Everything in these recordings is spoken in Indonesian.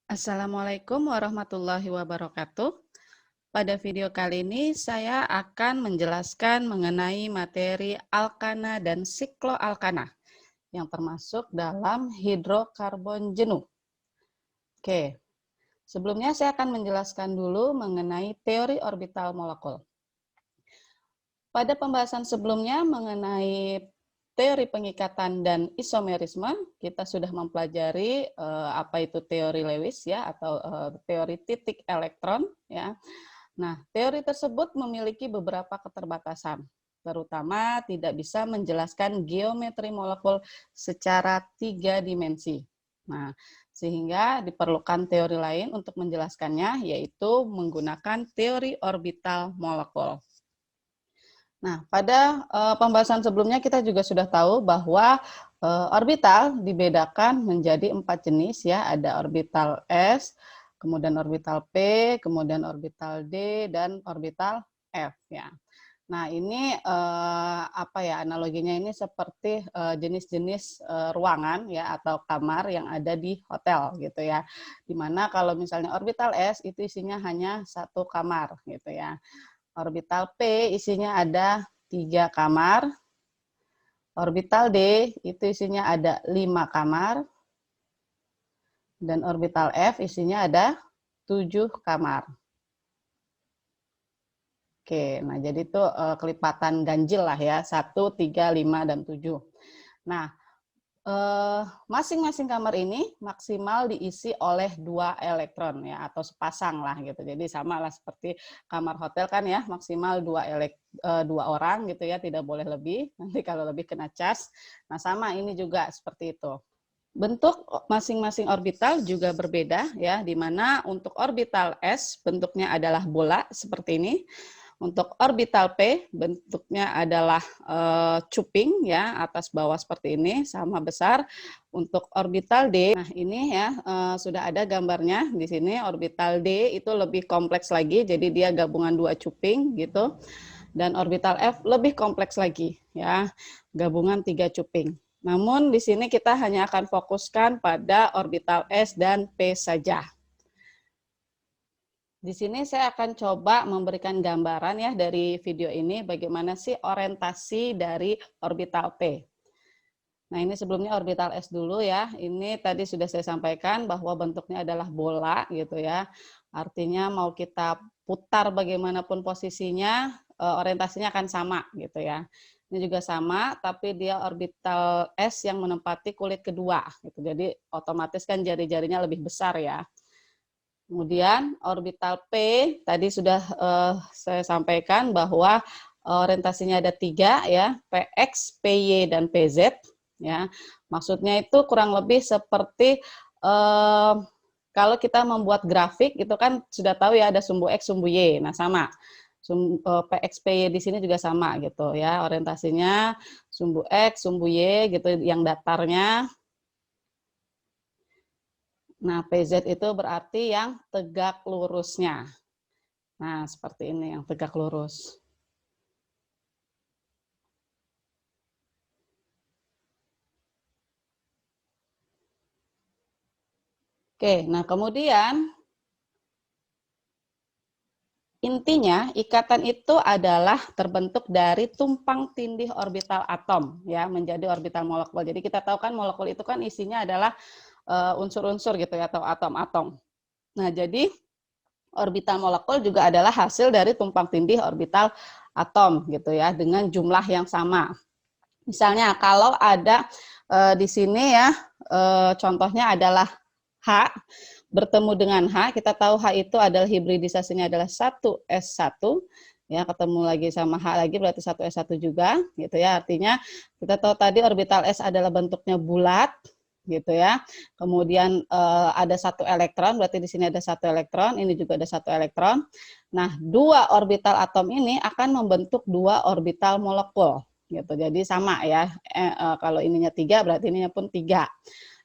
Assalamualaikum warahmatullahi wabarakatuh. Pada video kali ini saya akan menjelaskan mengenai materi alkana dan sikloalkana yang termasuk dalam hidrokarbon jenuh. Oke, sebelumnya saya akan menjelaskan dulu mengenai teori orbital molekul. Pada pembahasan sebelumnya mengenai teori pengikatan dan isomerisme, kita sudah mempelajari apa itu teori Lewis ya atau teori titik elektron ya. Nah, teori tersebut memiliki beberapa keterbatasan, terutama tidak bisa menjelaskan geometri molekul secara 3 dimensi. Nah, sehingga diperlukan teori lain untuk menjelaskannya, yaitu menggunakan teori orbital molekul. Nah, pada pembahasan sebelumnya kita juga sudah tahu bahwa orbital dibedakan menjadi 4 jenis ya, ada orbital S, kemudian orbital P, kemudian orbital D dan orbital F ya. Nah, ini apa ya analoginya ini seperti jenis-jenis ruangan ya atau kamar yang ada di hotel gitu ya. Dimana kalau misalnya orbital S itu isinya hanya 1 kamar gitu ya. Orbital P isinya ada 3 kamar. Orbital D itu isinya ada 5 kamar. Dan orbital F isinya ada 7 kamar. Oke, nah jadi itu kelipatan ganjil lah ya, 1, 3, 5, dan 7. Nah, masing-masing kamar ini maksimal diisi oleh 2 elektron ya atau sepasang lah gitu. Jadi sama lah seperti kamar hotel kan ya maksimal 2 orang gitu ya, tidak boleh lebih. Nanti kalau lebih kena cas. Nah sama ini juga seperti itu. Bentuk masing-masing orbital juga berbeda ya, di mana untuk orbital S bentuknya adalah bola seperti ini. Untuk orbital P bentuknya adalah cuping ya, atas bawah seperti ini sama besar. Untuk orbital D, nah ini ya sudah ada gambarnya di sini. Orbital D itu lebih kompleks lagi, jadi dia gabungan 2 cuping gitu. Dan orbital F lebih kompleks lagi ya, gabungan 3 cuping. Namun di sini kita hanya akan fokuskan pada orbital S dan P saja. Di sini saya akan coba memberikan gambaran ya dari video ini bagaimana sih orientasi dari orbital P. Nah ini sebelumnya orbital S dulu ya. Ini tadi sudah saya sampaikan bahwa bentuknya adalah bola gitu ya. Artinya mau kita putar bagaimanapun posisinya, orientasinya akan sama gitu ya. Ini juga sama, tapi dia orbital S yang menempati kulit kedua. Gitu. Jadi otomatis kan jari-jarinya lebih besar ya. Kemudian orbital P tadi sudah saya sampaikan bahwa orientasinya ada 3 ya, PX, PY dan PZ ya. Maksudnya itu kurang lebih seperti kalau kita membuat grafik itu kan sudah tahu ya ada sumbu X, sumbu Y. Nah, sama. PX, PY di sini juga sama gitu ya. Orientasinya sumbu X, sumbu Y gitu yang datarnya. Nah, PZ itu berarti yang tegak lurusnya. Nah, seperti ini yang tegak lurus. Oke, nah kemudian intinya ikatan itu adalah terbentuk dari tumpang tindih orbital atom ya menjadi orbital molekul. Jadi kita tahu kan molekul itu kan isinya adalah unsur-unsur gitu ya atau atom-atom. Nah, jadi orbital molekul juga adalah hasil dari tumpang tindih orbital atom gitu ya dengan jumlah yang sama. Misalnya kalau ada di sini ya contohnya adalah H bertemu dengan H, kita tahu H itu adalah hibridisasinya adalah 1s1 ya, ketemu lagi sama H lagi berarti 1s1 juga gitu ya. Artinya kita tahu tadi orbital S adalah bentuknya bulat gitu ya. Kemudian ada 1 elektron, berarti di sini ada 1 elektron, ini juga ada 1 elektron. Nah, 2 orbital atom ini akan membentuk 2 orbital molekul gitu. Jadi sama ya. Kalau ininya 3 berarti ininya pun 3.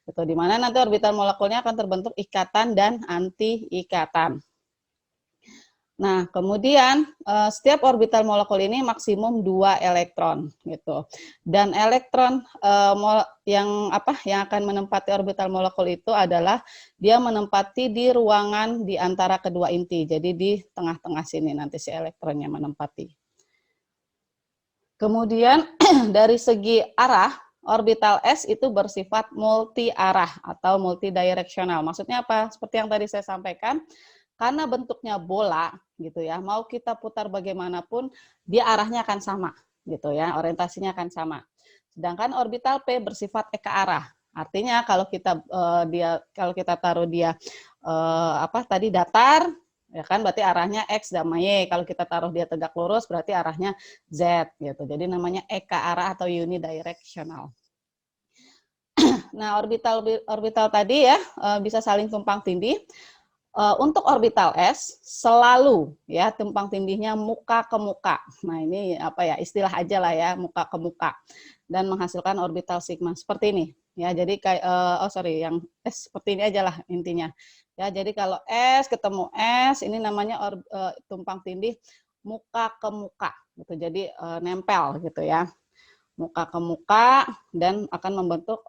Gitu, di mana nanti orbital molekulnya akan terbentuk ikatan dan anti ikatan. Nah, kemudian setiap orbital molekul ini maksimum 2 elektron gitu. Dan elektron yang akan menempati orbital molekul itu adalah dia menempati di ruangan di antara kedua inti. Jadi di tengah-tengah sini nanti si elektronnya menempati. Kemudian dari segi arah, orbital S itu bersifat multi arah atau multidireksional. Maksudnya apa? Seperti yang tadi saya sampaikan, karena bentuknya bola gitu ya, mau kita putar bagaimanapun dia arahnya akan sama gitu ya, orientasinya akan sama. Sedangkan orbital P bersifat eka arah. Artinya kalau kita taruh dia datar, ya kan berarti arahnya X dan Y. Kalau kita taruh dia tegak lurus berarti arahnya Z gitu. Jadi namanya eka arah atau unidirectional. Nah, orbital tadi ya bisa saling tumpang tindih. Untuk orbital S selalu ya tumpang tindihnya muka ke muka. Nah, ini istilah aja lah ya, muka ke muka, dan menghasilkan orbital sigma seperti ini. Ya, jadi kayak yang S seperti ini aja lah intinya. Ya, jadi kalau S ketemu S ini namanya tumpang tindih muka ke muka gitu. Jadi nempel gitu ya. Muka ke muka dan akan membentuk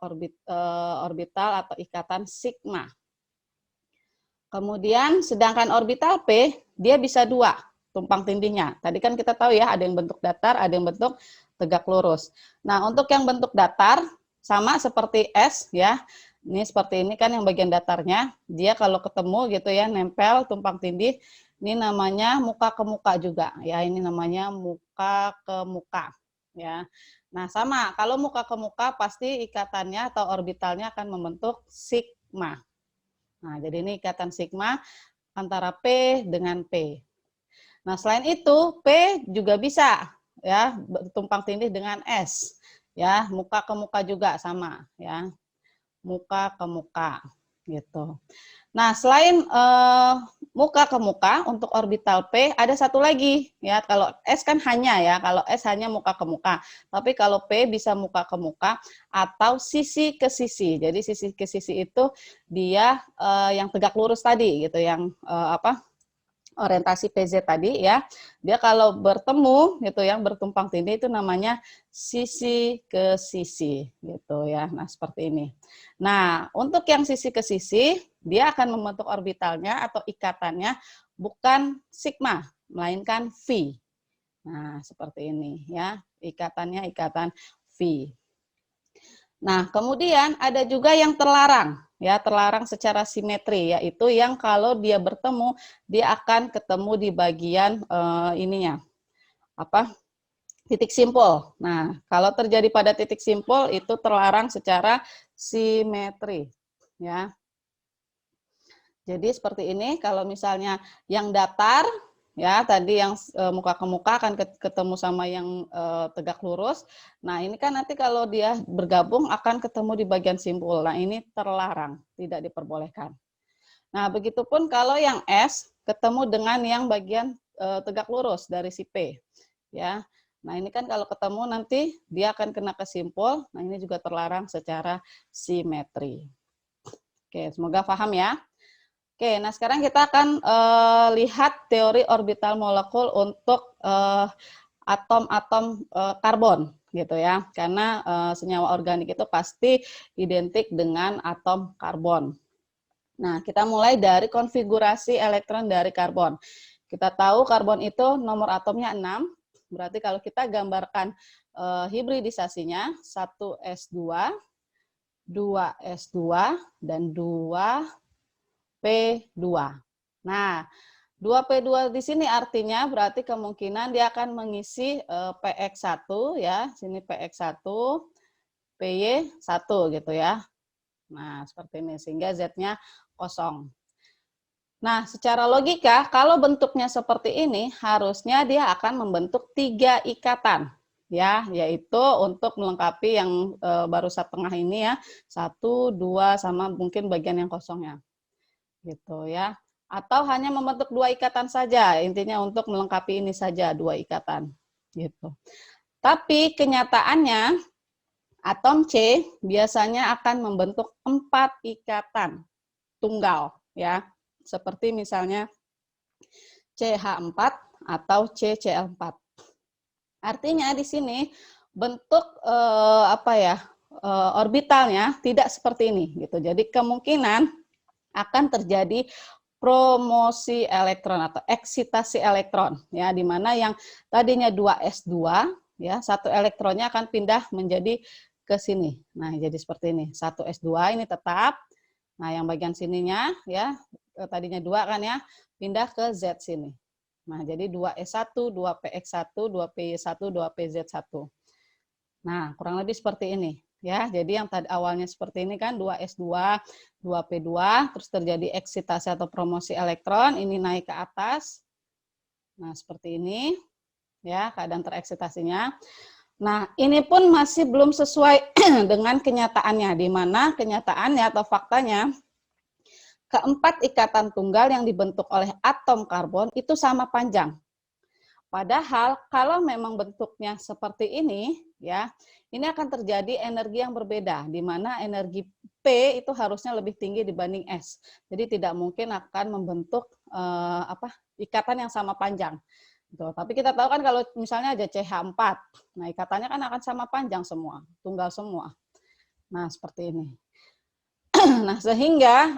orbital atau ikatan sigma. Kemudian sedangkan orbital P dia bisa 2 tumpang tindihnya. Tadi kan kita tahu ya ada yang bentuk datar, ada yang bentuk tegak lurus. Nah, untuk yang bentuk datar sama seperti S ya. Ini seperti ini kan yang bagian datarnya, dia kalau ketemu gitu ya nempel tumpang tindih, ini namanya muka ke muka juga ya. Ini namanya muka ke muka ya. Nah, sama kalau muka ke muka pasti ikatannya atau orbitalnya akan membentuk sigma. Nah, jadi ini ikatan sigma antara P dengan P. Nah, selain itu P juga bisa ya tumpang tindih dengan S. Ya, muka ke muka juga sama ya. Muka ke muka gitu. Nah, selain muka ke muka untuk orbital P ada satu lagi ya. Kalau S kan hanya ya, kalau S hanya muka ke muka. Tapi kalau P bisa muka ke muka atau sisi ke sisi. Jadi sisi ke sisi itu dia yang tegak lurus tadi gitu, yang orientasi PZ tadi ya, dia kalau bertemu gitu yang bertumpang tindih itu namanya sisi ke sisi gitu ya. Nah, seperti ini. Nah, untuk yang sisi ke sisi, dia akan membentuk orbitalnya atau ikatannya bukan sigma, melainkan V. Nah, seperti ini ya. Ikatannya ikatan V. Nah, kemudian ada juga yang terlarang, ya terlarang secara simetri, yaitu yang kalau dia bertemu, dia akan ketemu di bagian ininya, titik simpul. Nah, kalau terjadi pada titik simpul itu terlarang secara simetri, ya. Jadi seperti ini, kalau misalnya yang datar, ya tadi yang muka ke muka akan ketemu sama yang tegak lurus. Nah, ini kan nanti kalau dia bergabung akan ketemu di bagian simpul. Nah, ini terlarang, tidak diperbolehkan. Nah, begitupun kalau yang S ketemu dengan yang bagian tegak lurus dari si P. Ya. Nah, ini kan kalau ketemu nanti dia akan kena ke simpul. Nah, ini juga terlarang secara simetri. Oke, semoga paham ya. Oke, nah sekarang kita akan lihat teori orbital molekul untuk atom-atom karbon gitu ya. Karena senyawa organik itu pasti identik dengan atom karbon. Nah, kita mulai dari konfigurasi elektron dari karbon. Kita tahu karbon itu nomor atomnya 6. Berarti kalau kita gambarkan hibridisasinya 1s2, 2s2 dan 2 P2. Nah, 2P2 di sini artinya berarti kemungkinan dia akan mengisi PX1 ya, sini PX1, PY1 gitu ya. Nah, seperti ini sehingga Z-nya kosong. Nah, secara logika kalau bentuknya seperti ini harusnya dia akan membentuk 3 ikatan ya, yaitu untuk melengkapi yang baru setengah ini ya, 1, 2 sama mungkin bagian yang kosongnya. Gitu ya. Atau hanya membentuk 2 ikatan saja, intinya untuk melengkapi ini saja 2 ikatan gitu. Tapi kenyataannya atom C biasanya akan membentuk 4 ikatan tunggal ya. Seperti misalnya CH4 atau CCl4. Artinya di sini bentuk orbitalnya tidak seperti ini gitu. Jadi kemungkinan akan terjadi promosi elektron atau eksitasi elektron ya, di mana yang tadinya 2s2 ya, satu elektronnya akan pindah menjadi ke sini. Nah, jadi seperti ini. 1s2 ini tetap. Nah, yang bagian sininya ya, tadinya 2 kan ya, pindah ke Z sini. Nah, jadi 2s1, 2px1, 2py1, 2pz1. Nah, kurang lebih seperti ini. Ya, jadi yang tadi awalnya seperti ini kan 2s2, 2p2, terus terjadi eksitasi atau promosi elektron, ini naik ke atas. Nah, seperti ini. Ya, keadaan tereksitasinya. Nah, ini pun masih belum sesuai dengan kenyataannya, di mana kenyataannya atau faktanya keempat ikatan tunggal yang dibentuk oleh atom karbon itu sama panjang. Padahal kalau memang bentuknya seperti ini, ya, ini akan terjadi energi yang berbeda, di mana energi P itu harusnya lebih tinggi dibanding S. Jadi tidak mungkin akan membentuk ikatan yang sama panjang. Tuh, tapi kita tahu kan kalau misalnya ada CH4, nah ikatannya kan akan sama panjang semua, tunggal semua. Nah seperti ini. Nah sehingga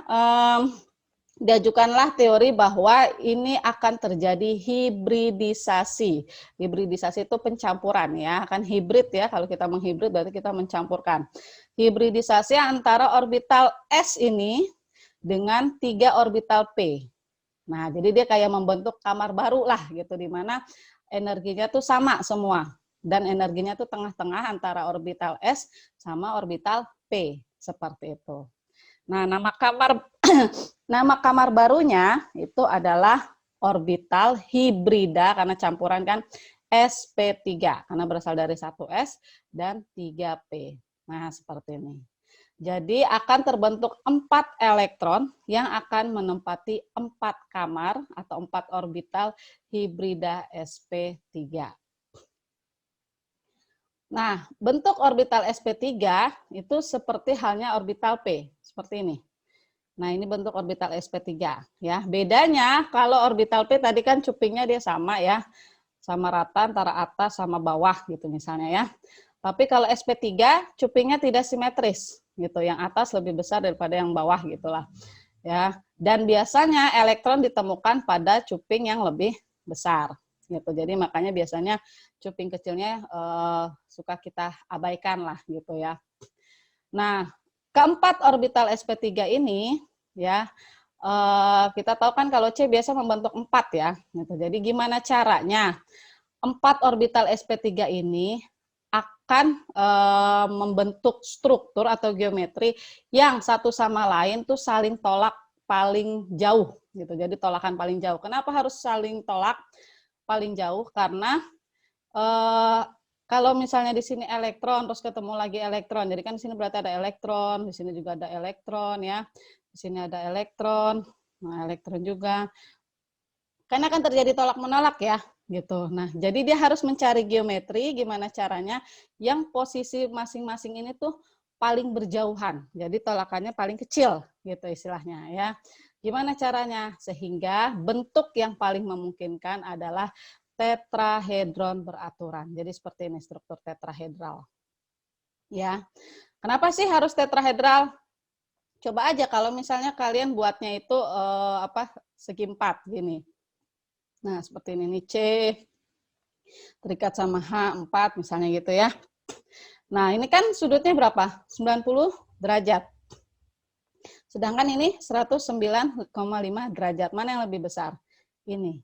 diajukanlah teori bahwa ini akan terjadi hibridisasi. Hibridisasi itu pencampuran ya, akan hibrid ya, kalau kita menghibrid berarti kita mencampurkan. Hibridisasi antara orbital S ini dengan 3 orbital P. Nah, jadi dia kayak membentuk kamar baru lah gitu, di mana energinya tuh sama semua. Dan energinya tuh tengah-tengah antara orbital S sama orbital P, seperti itu. Nah, nama kamar barunya itu adalah orbital hibrida karena campuran kan sp3 karena berasal dari 1s dan 3p. Nah, seperti ini. Jadi akan terbentuk 4 elektron yang akan menempati 4 kamar atau 4 orbital hibrida sp3. Nah, bentuk orbital sp3 itu seperti halnya orbital P, seperti ini. Nah, ini bentuk orbital sp3 ya. Bedanya kalau orbital P tadi kan cupingnya dia sama ya. Sama rata antara atas sama bawah gitu misalnya ya. Tapi kalau sp3 cupingnya tidak simetris gitu. Yang atas lebih besar daripada yang bawah gitulah. Ya. Dan biasanya elektron ditemukan pada cuping yang lebih besar gitu. Jadi makanya biasanya cuping kecilnya suka kita abaikan lah gitu ya. Nah, keempat orbital sp3 ini ya kita tahu kan kalau C biasa membentuk 4 ya. Gitu. Jadi gimana caranya 4 orbital sp3 ini akan membentuk struktur atau geometri yang satu sama lain tuh saling tolak paling jauh gitu. Jadi tolakan paling jauh. Kenapa harus saling tolak paling jauh? Karena kalau misalnya di sini elektron, terus ketemu lagi elektron, jadi kan di sini berarti ada elektron, di sini juga ada elektron ya, di sini ada elektron, nah elektron juga, karena akan terjadi tolak menolak ya, gitu. Nah, jadi dia harus mencari geometri, gimana caranya, yang posisi masing-masing ini tuh paling berjauhan, jadi tolakannya paling kecil, gitu istilahnya ya. Gimana caranya? Sehingga bentuk yang paling memungkinkan adalah tetrahedron beraturan. Jadi seperti ini struktur tetrahedral. Ya. Kenapa sih harus tetrahedral? Coba aja kalau misalnya kalian buatnya itu segi 4 gini. Nah, seperti ini nih C terikat sama H4 misalnya gitu ya. Nah, ini kan sudutnya berapa? 90 derajat. Sedangkan ini 109,5 derajat. Mana yang lebih besar? Ini.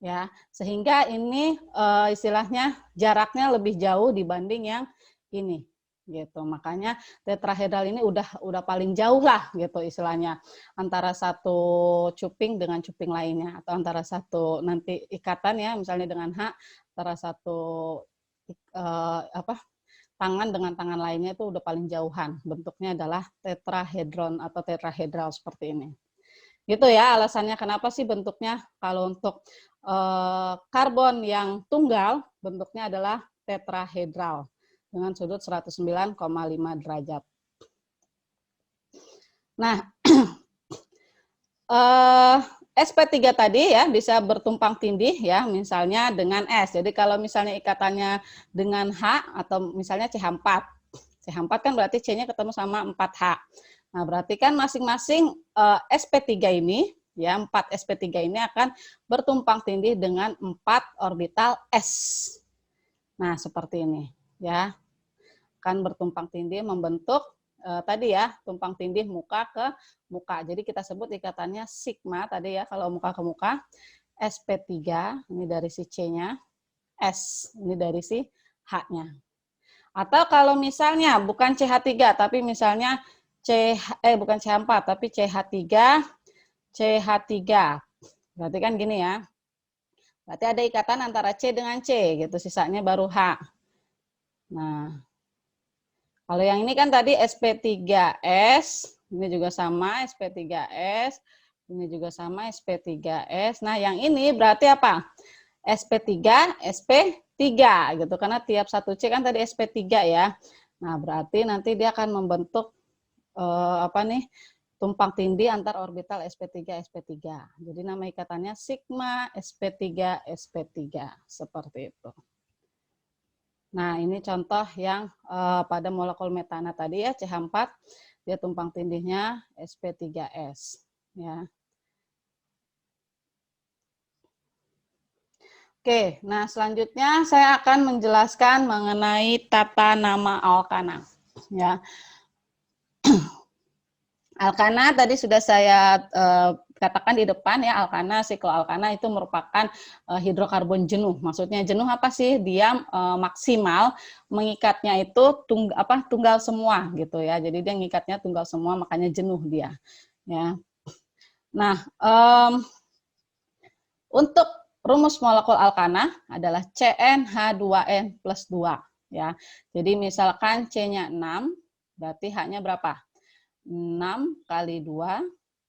Ya, sehingga ini istilahnya jaraknya lebih jauh dibanding yang ini gitu. Makanya tetrahedral ini udah paling jauh lah gitu istilahnya antara satu cuping dengan cuping lainnya atau antara satu nanti ikatan ya misalnya dengan H antara satu tangan dengan tangan lainnya itu udah paling jauhan. Bentuknya adalah tetrahedron atau tetrahedral seperti ini. Gitu ya alasannya kenapa sih bentuknya kalau untuk karbon yang tunggal bentuknya adalah tetrahedral dengan sudut 109,5 derajat. Nah, SP3 tadi ya bisa bertumpang tindih ya, misalnya dengan S. Jadi kalau misalnya ikatannya dengan H atau misalnya CH4. CH4 kan berarti C-nya ketemu sama 4H. Nah, berarti kan masing-masing SP3 ini ya, 4 SP3 ini akan bertumpang tindih dengan 4 orbital S. Nah, seperti ini ya. Akan bertumpang tindih membentuk tadi ya, tumpang tindih muka ke muka. Jadi kita sebut ikatannya sigma tadi ya, kalau muka ke muka. SP3, ini dari si C-nya. S, ini dari si H-nya. Atau kalau misalnya bukan CH3, tapi misalnya bukan CH4, tapi CH3, CH3. Berarti kan gini ya. Berarti ada ikatan antara C dengan C, gitu. Sisanya baru H. Nah, kalau yang ini kan tadi SP3S, ini juga sama SP3S, ini juga sama SP3S. Nah, yang ini berarti apa? SP3, SP3 gitu. Karena tiap satu C kan tadi SP3 ya. Nah, berarti nanti dia akan membentuk tumpang tindih antar orbital SP3, SP3. Jadi nama ikatannya sigma SP3, SP3. Seperti itu. Nah, ini contoh yang pada molekul metana tadi ya, CH4, dia tumpang tindihnya SP3S. Ya. Oke, nah selanjutnya saya akan menjelaskan mengenai tata nama alkana. Ya. Alkana tadi sudah saya katakan di depan ya, alkana, sikloalkana itu merupakan hidrokarbon jenuh. Maksudnya jenuh apa sih? Dia maksimal mengikatnya itu tunggal semua gitu ya. Jadi dia ngikatnya tunggal semua, makanya jenuh dia. Ya. Nah, untuk rumus molekul alkana adalah CnH2n plus 2 ya. Jadi misalkan C-nya 6, berarti H-nya berapa? 6 kali 2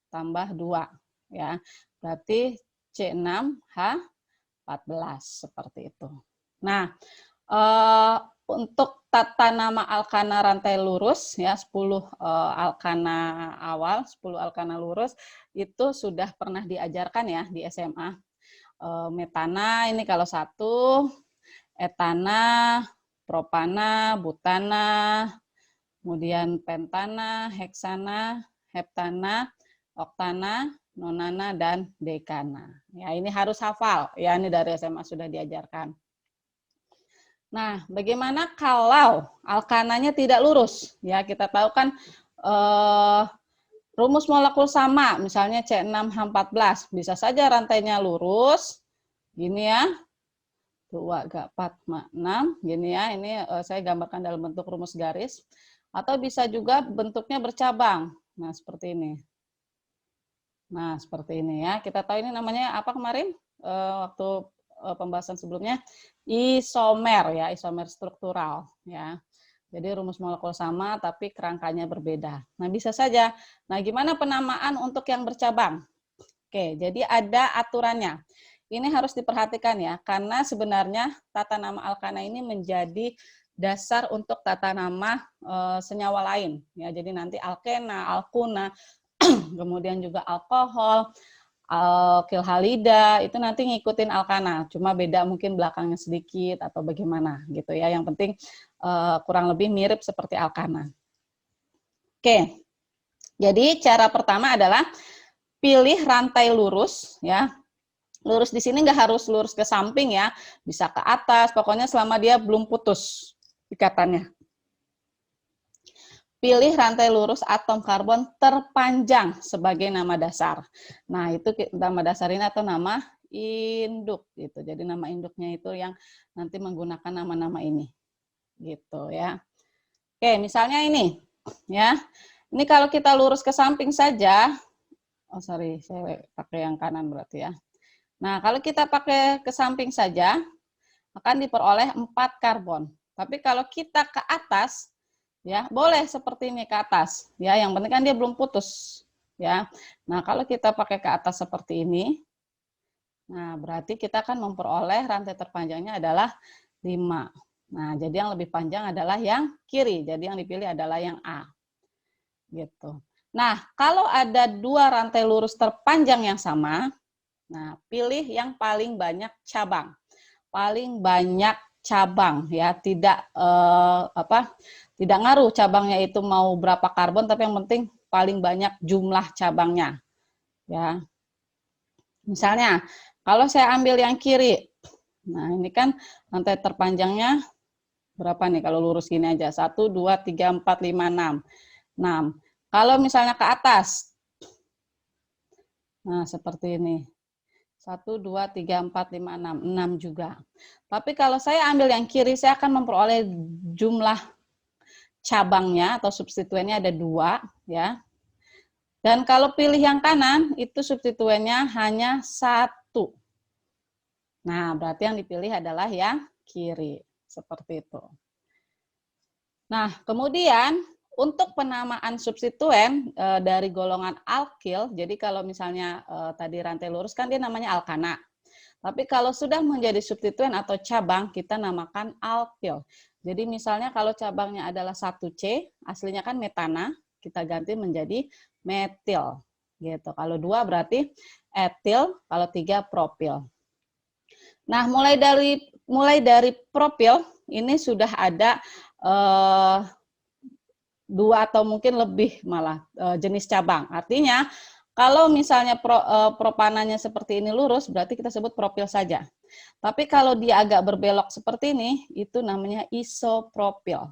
tambah 2 ya. Berarti C6H14 seperti itu. Nah, untuk tata nama alkana rantai lurus ya, 10 alkana awal, 10 alkana lurus itu sudah pernah diajarkan ya di SMA. Metana ini kalau 1, etana, propana, butana, kemudian pentana, heksana, heptana, oktana, nonana, dan dekana. Ya, ini harus hafal. Ya, ini dari SMA sudah diajarkan. Nah, bagaimana kalau alkananya tidak lurus? Ya, kita tahu kan rumus molekul sama, misalnya C6H14, bisa saja rantainya lurus, gini ya, 2, 4, 6, gini ya, ini saya gambarkan dalam bentuk rumus garis. Atau bisa juga bentuknya bercabang. Nah, seperti ini. Nah, seperti ini ya. Kita tahu ini namanya apa kemarin? Waktu pembahasan sebelumnya, isomer ya, isomer struktural ya. Jadi rumus molekul sama tapi kerangkanya berbeda. Nah, bisa saja. Nah, gimana penamaan untuk yang bercabang? Oke, jadi ada aturannya. Ini harus diperhatikan ya, karena sebenarnya tata nama alkana ini menjadi dasar untuk tata nama senyawa lain ya. Jadi nanti alkena, alkuna, kemudian juga alkohol, alkil halida itu nanti ngikutin alkana, cuma beda mungkin belakangnya sedikit atau bagaimana gitu ya. Yang penting kurang lebih mirip seperti alkana. Oke. Jadi cara pertama adalah pilih rantai lurus ya. Lurus di sini nggak harus lurus ke samping ya, bisa ke atas, pokoknya selama dia belum putus ikatannya. Pilih rantai lurus atom karbon terpanjang sebagai nama dasar. Nah, itu nama dasar ini atau nama induk gitu. Jadi nama induknya itu yang nanti menggunakan nama-nama ini. Gitu ya. Oke, misalnya ini ya. Ini kalau kita lurus ke samping saja, oh sorry, saya pakai yang kanan berarti ya. Nah, kalau kita pakai ke samping saja, akan diperoleh 4 karbon. Tapi kalau kita ke atas, ya boleh seperti ini ke atas. Ya, yang penting kan dia belum putus. Ya. Nah, kalau kita pakai ke atas seperti ini, nah berarti kita akan memperoleh rantai terpanjangnya adalah 5. Nah, jadi yang lebih panjang adalah yang kiri. Jadi yang dipilih adalah yang A. Gitu. Nah, kalau ada 2 rantai lurus terpanjang yang sama, Nah, pilih yang paling banyak cabang. Paling banyak cabang ya, tidak tidak ngaruh cabangnya itu mau berapa karbon, tapi yang penting paling banyak jumlah cabangnya. Ya. Misalnya, kalau saya ambil yang kiri, nah ini kan rantai terpanjangnya berapa nih kalau lurus gini aja? 1, 2, 3, 4, 5, 6. 6. Kalau misalnya ke atas, nah seperti ini. 1, 2, 3, 4, 5, 6. 6 juga. Tapi kalau saya ambil yang kiri, saya akan memperoleh jumlah cabangnya atau substituennya ada 2. Ya. Dan kalau pilih yang kanan, itu substituennya hanya 1. Nah, berarti yang dipilih adalah yang kiri. Seperti itu. Nah, kemudian untuk penamaan substituen dari golongan alkil, jadi kalau misalnya tadi rantai lurus kan dia namanya alkana. Tapi kalau sudah menjadi substituen atau cabang, kita namakan alkil. Jadi misalnya kalau cabangnya adalah 1C, aslinya kan metana, kita ganti menjadi metil. Gitu. Kalau 2 berarti etil, kalau 3 propil. Nah, mulai dari propil ini sudah ada 2 atau mungkin lebih malah jenis cabang. Artinya kalau misalnya propananya seperti ini lurus, berarti kita sebut propil saja. Tapi kalau dia agak berbelok seperti ini, itu namanya isopropil.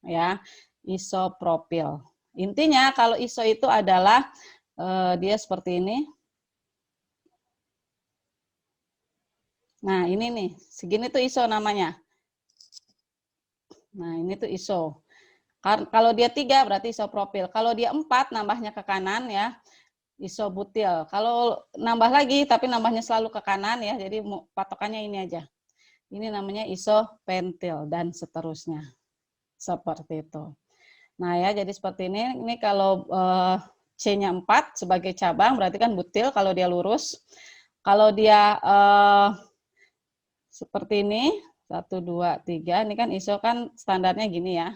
Ya, isopropil. Intinya kalau iso itu adalah dia seperti ini. Nah, ini nih, segini tuh iso namanya. Nah, ini tuh iso. Kalau dia 3 berarti isopropil. Kalau dia 4 nambahnya ke kanan ya, isobutil. Kalau nambah lagi tapi nambahnya selalu ke kanan ya, jadi patokannya ini aja. Ini namanya isopentil dan seterusnya. Seperti itu. Nah ya, jadi seperti ini. Ini kalau C-nya 4 sebagai cabang berarti kan butil kalau dia lurus. Kalau dia seperti ini, 1, 2, 3, ini kan iso kan standarnya gini ya.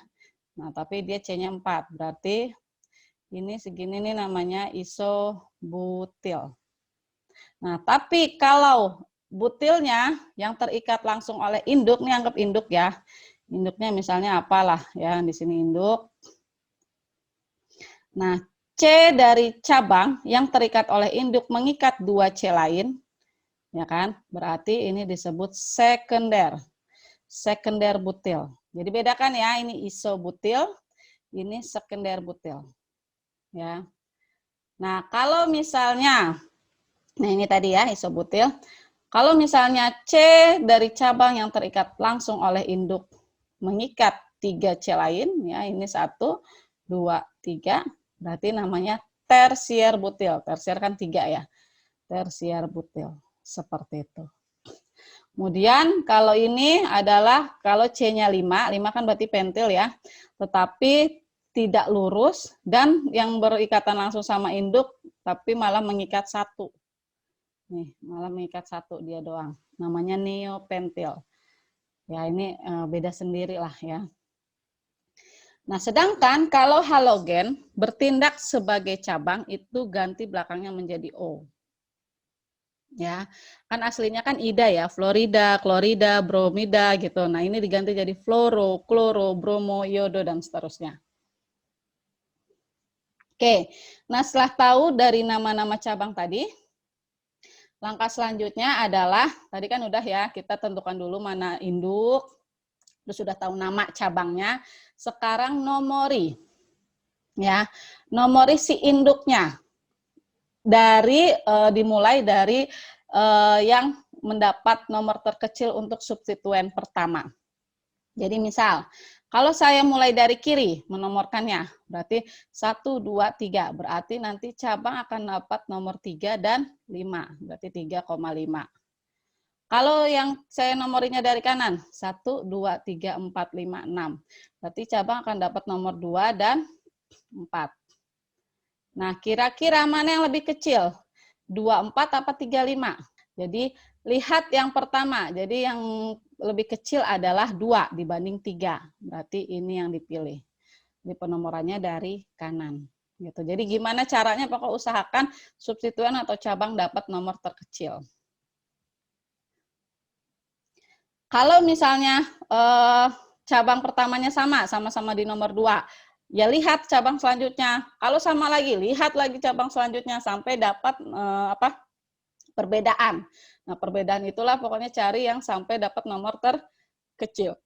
Nah, tapi dia C-nya 4, berarti ini segini nih namanya isobutil. Nah, tapi kalau butilnya yang terikat langsung oleh induk, nih anggap induk ya. Induknya misalnya apalah ya, di sini induk. Nah, C dari cabang yang terikat oleh induk mengikat 2 C lain, ya kan? Berarti ini disebut sekunder. Sekunder butil. Jadi bedakan ya, ini isobutil, ini sekunder butil. Ya. Nah, kalau misalnya, nah ini tadi ya isobutil, kalau misalnya C dari cabang yang terikat langsung oleh induk mengikat 3 C lain, ya ini 1, 2, 3, berarti namanya tersier butil. Tersier kan 3 ya, tersier butil, seperti itu. Kemudian kalau ini adalah kalau C-nya 5, 5 kan berarti pentil ya, tetapi tidak lurus dan yang berikatan langsung sama induk, tapi malah mengikat 1. Nih, malah mengikat 1 dia doang. Namanya neopentil. Ya ini beda sendiri lah ya. Nah, sedangkan kalau halogen bertindak sebagai cabang itu ganti belakangnya menjadi O. Ya, kan aslinya kan ida ya, fluorida, klorida, bromida gitu. Nah, ini diganti jadi fluoro, kloro, bromo, iodo dan seterusnya. Oke. Nah, setelah tahu dari nama-nama cabang tadi, langkah selanjutnya adalah tadi kan udah ya, kita tentukan dulu mana induk, terus sudah tahu nama cabangnya. Sekarang nomori. Ya, nomori si induknya. Dimulai dari yang mendapat nomor terkecil untuk substituen pertama. Jadi misal, kalau saya mulai dari kiri menomorkannya, berarti 1, 2, 3. Berarti nanti cabang akan dapat nomor 3 dan 5. Berarti 3,5. Kalau yang saya nomorinya dari kanan, 1, 2, 3, 4, 5, 6. Berarti cabang akan dapat nomor 2 dan 4. Nah, kira-kira mana yang lebih kecil? 24 apa 35? Jadi, lihat yang pertama. Jadi, yang lebih kecil adalah 2 dibanding 3. Berarti ini yang dipilih. Ini penomorannya dari kanan. Gitu. Jadi gimana caranya, pokok usahakan substituen atau cabang dapat nomor terkecil. Kalau misalnya cabang pertamanya sama-sama di nomor 2, ya lihat cabang selanjutnya. Kalau sama lagi, lihat lagi cabang selanjutnya sampai dapat perbedaan. Nah, perbedaan itulah pokoknya cari yang sampai dapat nomor terkecil.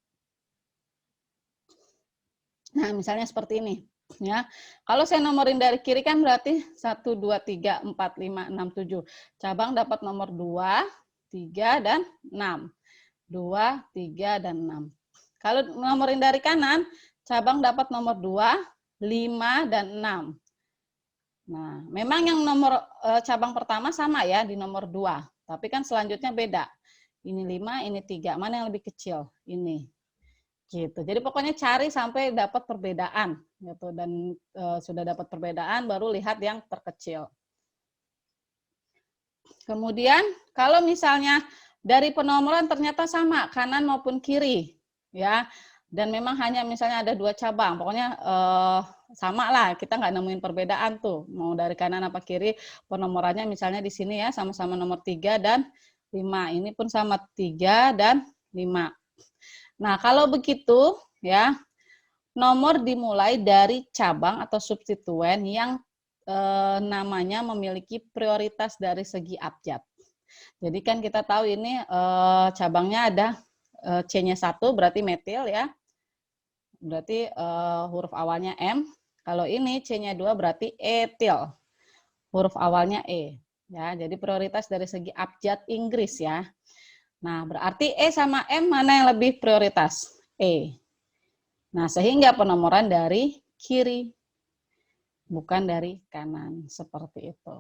Nah, misalnya seperti ini. Ya, kalau saya nomorin dari kiri kan berarti 1, 2, 3, 4, 5, 6, 7. Cabang dapat nomor 2, 3, dan 6. 2, 3, dan 6. Kalau nomorin dari kanan, cabang dapat nomor 2, 5, dan 6. Nah, memang yang nomor cabang pertama sama ya di nomor 2. Tapi kan selanjutnya beda. Ini 5, ini 3. Mana yang lebih kecil? Ini. Gitu. Jadi pokoknya cari sampai dapat perbedaan gitu, dan sudah dapat perbedaan baru lihat yang terkecil. Kemudian kalau misalnya dari penomoran ternyata sama kanan maupun kiri ya, dan memang hanya misalnya ada 2 cabang, pokoknya sama lah, kita nggak nemuin perbedaan tuh mau dari kanan apa kiri, penomorannya misalnya di sini ya sama-sama nomor 3 dan 5, ini pun sama 3 dan 5. Nah, kalau begitu ya, nomor dimulai dari cabang atau substituen yang namanya memiliki prioritas dari segi abjad. Jadi kan kita tahu ini cabangnya ada C-nya 1 berarti metil ya. Berarti huruf awalnya M. Kalau ini C-nya 2 berarti etil. Huruf awalnya E. Ya, jadi prioritas dari segi abjad Inggris ya. Nah, berarti E sama M mana yang lebih prioritas? E. Nah, sehingga penomoran dari kiri, bukan dari kanan, seperti itu.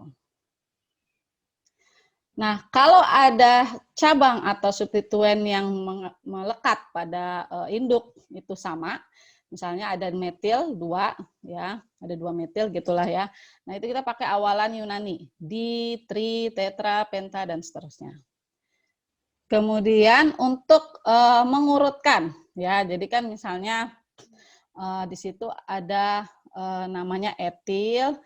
Nah, kalau ada cabang atau substituen yang melekat pada induk itu sama, misalnya ada metil 2, ya, ada 2 metil gitulah ya. Nah, itu kita pakai awalan Yunani, di, tri, tetra, penta, dan seterusnya. Kemudian untuk mengurutkan, ya, jadi kan misalnya di situ ada namanya etil,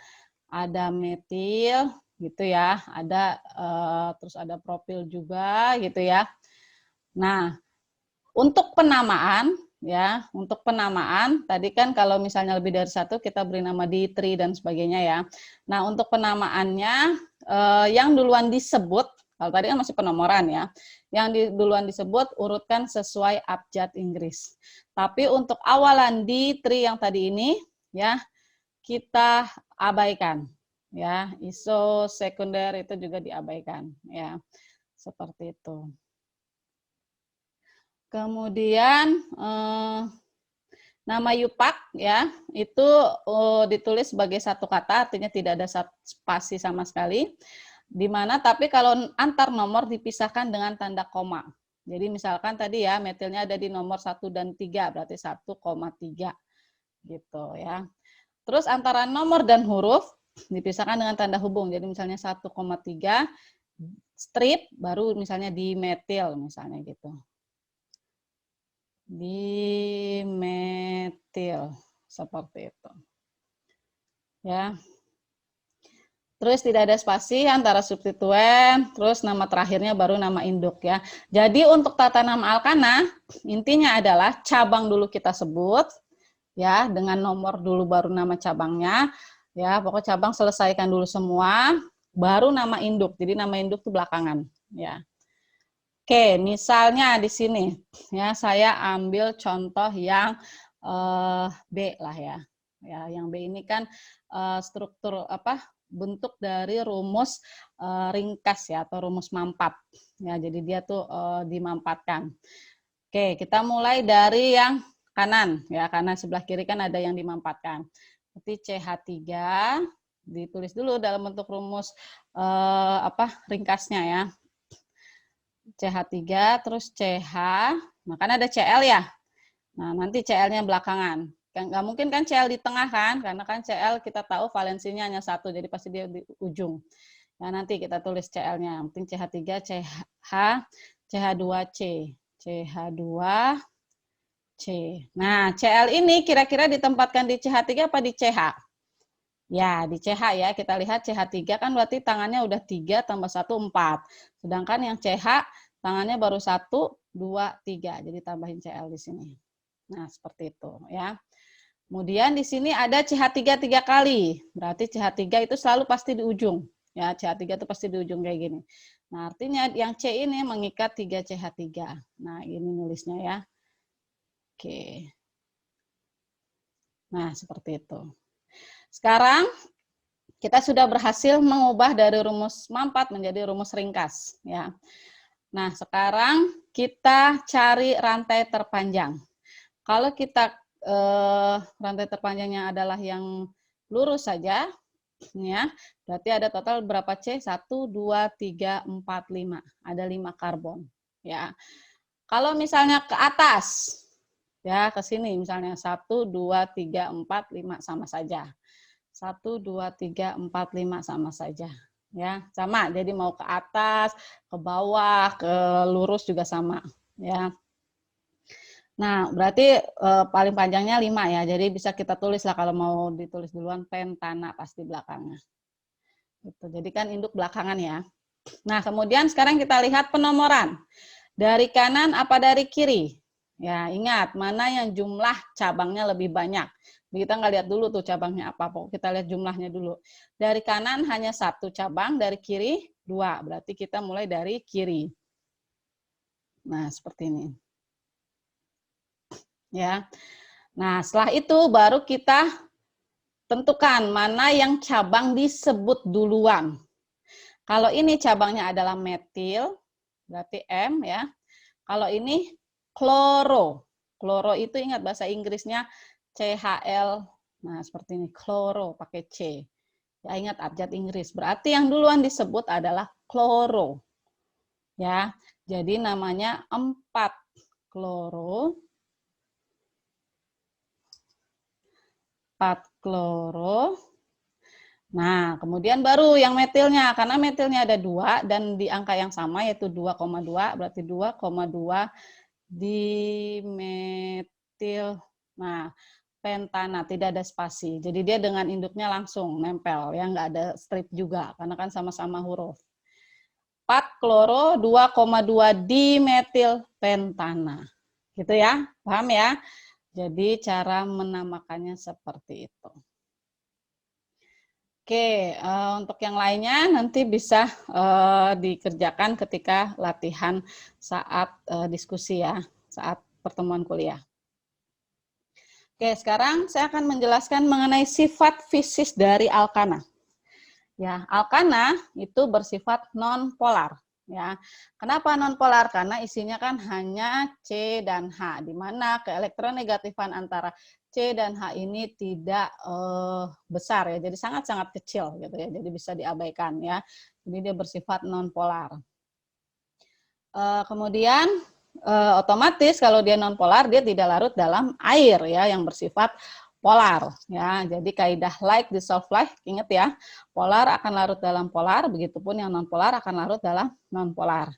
ada metil, gitu ya, ada terus ada propil juga, gitu ya. Nah, untuk penamaan, ya, untuk penamaan tadi kan kalau misalnya lebih dari 1 kita beri nama di, tri, dan sebagainya ya. Nah, untuk penamaannya yang duluan disebut, kalau tadi kan masih penomoran ya, yang duluan disebut urutkan sesuai abjad Inggris. Tapi untuk awalan di, tri yang tadi ini ya kita abaikan ya, iso sekunder itu juga diabaikan ya, seperti itu. Kemudian nama Yupak ya itu ditulis sebagai satu kata, artinya tidak ada spasi sama sekali. Di mana tapi kalau antar nomor dipisahkan dengan tanda koma. Jadi misalkan tadi ya metilnya ada di nomor 1 dan 3, berarti 1,3 gitu ya. Terus antara nomor dan huruf dipisahkan dengan tanda hubung. Jadi misalnya 1,3 strip baru misalnya di metil misalnya gitu. Di metil seperti itu. Ya. Terus tidak ada spasi antara substituen, terus nama terakhirnya baru nama induk ya. Jadi untuk tata nama alkana intinya adalah cabang dulu kita sebut ya, dengan nomor dulu baru nama cabangnya. Ya, pokok cabang selesaikan dulu semua, baru nama induk. Jadi nama induk itu belakangan ya. Oke, misalnya di sini ya saya ambil contoh yang B lah ya. Ya, yang B ini kan struktur bentuk dari rumus ringkas ya atau rumus mampat. Ya, jadi dia tuh dimampatkan. Oke, kita mulai dari yang kanan ya, kanan sebelah kiri kan ada yang dimampatkan. Berarti CH3 ditulis dulu dalam bentuk rumus ringkasnya ya. CH3 terus CH, nah kan ada CL ya. Nah, nanti CL-nya belakangan. Nggak mungkin kan CL di tengah kan, karena kan CL kita tahu valensinya hanya 1, jadi pasti dia di ujung. Nah, nanti kita tulis CL-nya. Yang penting CH3, CH, CH2C, CH2C. Nah, CL ini kira-kira ditempatkan di CH3 apa di CH? Ya, di CH ya, kita lihat CH3 kan berarti tangannya udah 3 tambah 1, 4. Sedangkan yang CH tangannya baru 1, 2, 3. Jadi tambahin CL di sini. Nah, seperti itu ya. Kemudian di sini ada CH3 3 kali. Berarti CH3 itu selalu pasti di ujung. Ya, CH3 itu pasti di ujung kayak gini. Nah, artinya yang C ini mengikat 3 CH3. Nah, ini nulisnya ya. Oke. Nah, seperti itu. Sekarang kita sudah berhasil mengubah dari rumus mampat menjadi rumus ringkas ya. Nah, sekarang kita cari rantai terpanjang. Kalau kita rantai terpanjangnya adalah yang lurus saja ya, berarti ada total berapa C? 1 2 3 4 5. Ada 5 karbon ya. Kalau misalnya ke atas ya, ke sini misalnya 1 2 3 4 5 sama saja. 1, 2, 3, 4, 5 sama saja. Ya, sama. Jadi mau ke atas, ke bawah, ke lurus juga sama. Ya. Nah, berarti paling panjangnya 5 ya. Jadi bisa kita tulis lah kalau mau ditulis duluan pentana pasti belakangnya. Gitu. Jadi kan induk belakangan ya. Nah, kemudian sekarang kita lihat penomoran. Dari kanan apa dari kiri? Ya, ingat mana yang jumlah cabangnya lebih banyak. Kita nggak lihat dulu tuh cabangnya apa, pokoknya kita lihat jumlahnya dulu. Dari kanan hanya 1 cabang, dari kiri 2. Berarti kita mulai dari kiri. Nah, seperti ini. Ya. Nah, setelah itu baru kita tentukan mana yang cabang disebut duluan. Kalau ini cabangnya adalah metil, berarti M ya. Kalau ini kloro. Kloro itu ingat bahasa Inggrisnya CHL. Nah, seperti ini, kloro pakai C. Ya, ingat abjad Inggris. Berarti yang duluan disebut adalah kloro. Ya. Jadi namanya 4 kloro. 4 kloro. Nah, kemudian baru yang metilnya, karena metilnya ada 2 dan di angka yang sama yaitu 2,2, berarti 2,2 dimetil. Nah, pentana, tidak ada spasi. Jadi dia dengan induknya langsung nempel, ya nggak ada strip juga, karena kan sama-sama huruf. 4 kloro 2,2 dimetil pentana. Gitu ya, paham ya? Jadi cara menamakannya seperti itu. Oke, untuk yang lainnya nanti bisa dikerjakan ketika latihan saat diskusi ya, saat pertemuan kuliah. Oke, sekarang saya akan menjelaskan mengenai sifat fisis dari alkana. Ya, alkana itu bersifat non-polar. Ya, kenapa non-polar? Karena isinya kan hanya C dan H, di mana keelektronegatifan antara C dan H ini tidak besar ya, jadi sangat-sangat kecil gitu ya, jadi bisa diabaikan ya. Jadi dia bersifat non-polar. Kemudian otomatis kalau dia non-polar dia tidak larut dalam air ya yang bersifat polar ya. Jadi kaidah like dissolve like, ingat ya. Polar akan larut dalam polar, begitupun yang non-polar akan larut dalam non-polar.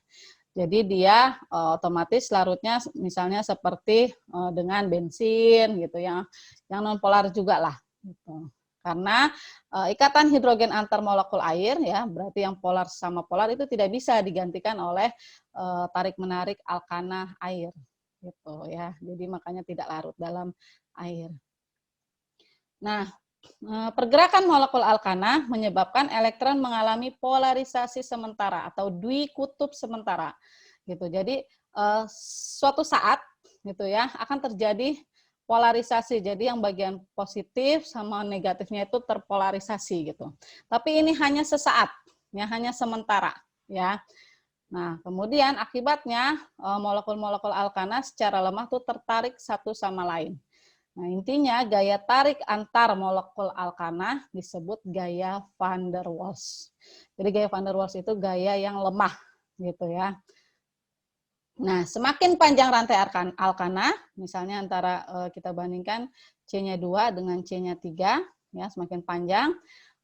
Jadi dia otomatis larutnya misalnya seperti dengan bensin gitu ya. Yang non-polar juga lah gitu. Karena ikatan hidrogen antar molekul air ya, berarti yang polar sama polar itu tidak bisa digantikan oleh tarik menarik alkana air gitu ya. Jadi makanya tidak larut dalam air. Nah, pergerakan molekul alkana menyebabkan elektron mengalami polarisasi sementara atau dwikutub sementara. Gitu. Jadi suatu saat gitu ya akan terjadi polarisasi. Jadi yang bagian positif sama negatifnya itu terpolarisasi gitu. Tapi ini hanya sesaat, ya hanya sementara, ya. Nah, kemudian akibatnya molekul-molekul alkana secara lemah tuh tertarik satu sama lain. Nah, intinya gaya tarik antar molekul alkana disebut gaya van der Waals. Jadi gaya van der Waals itu gaya yang lemah gitu ya. Nah, semakin panjang rantai alkana, misalnya antara kita bandingkan C-nya 2 dengan C-nya 3, ya, semakin panjang,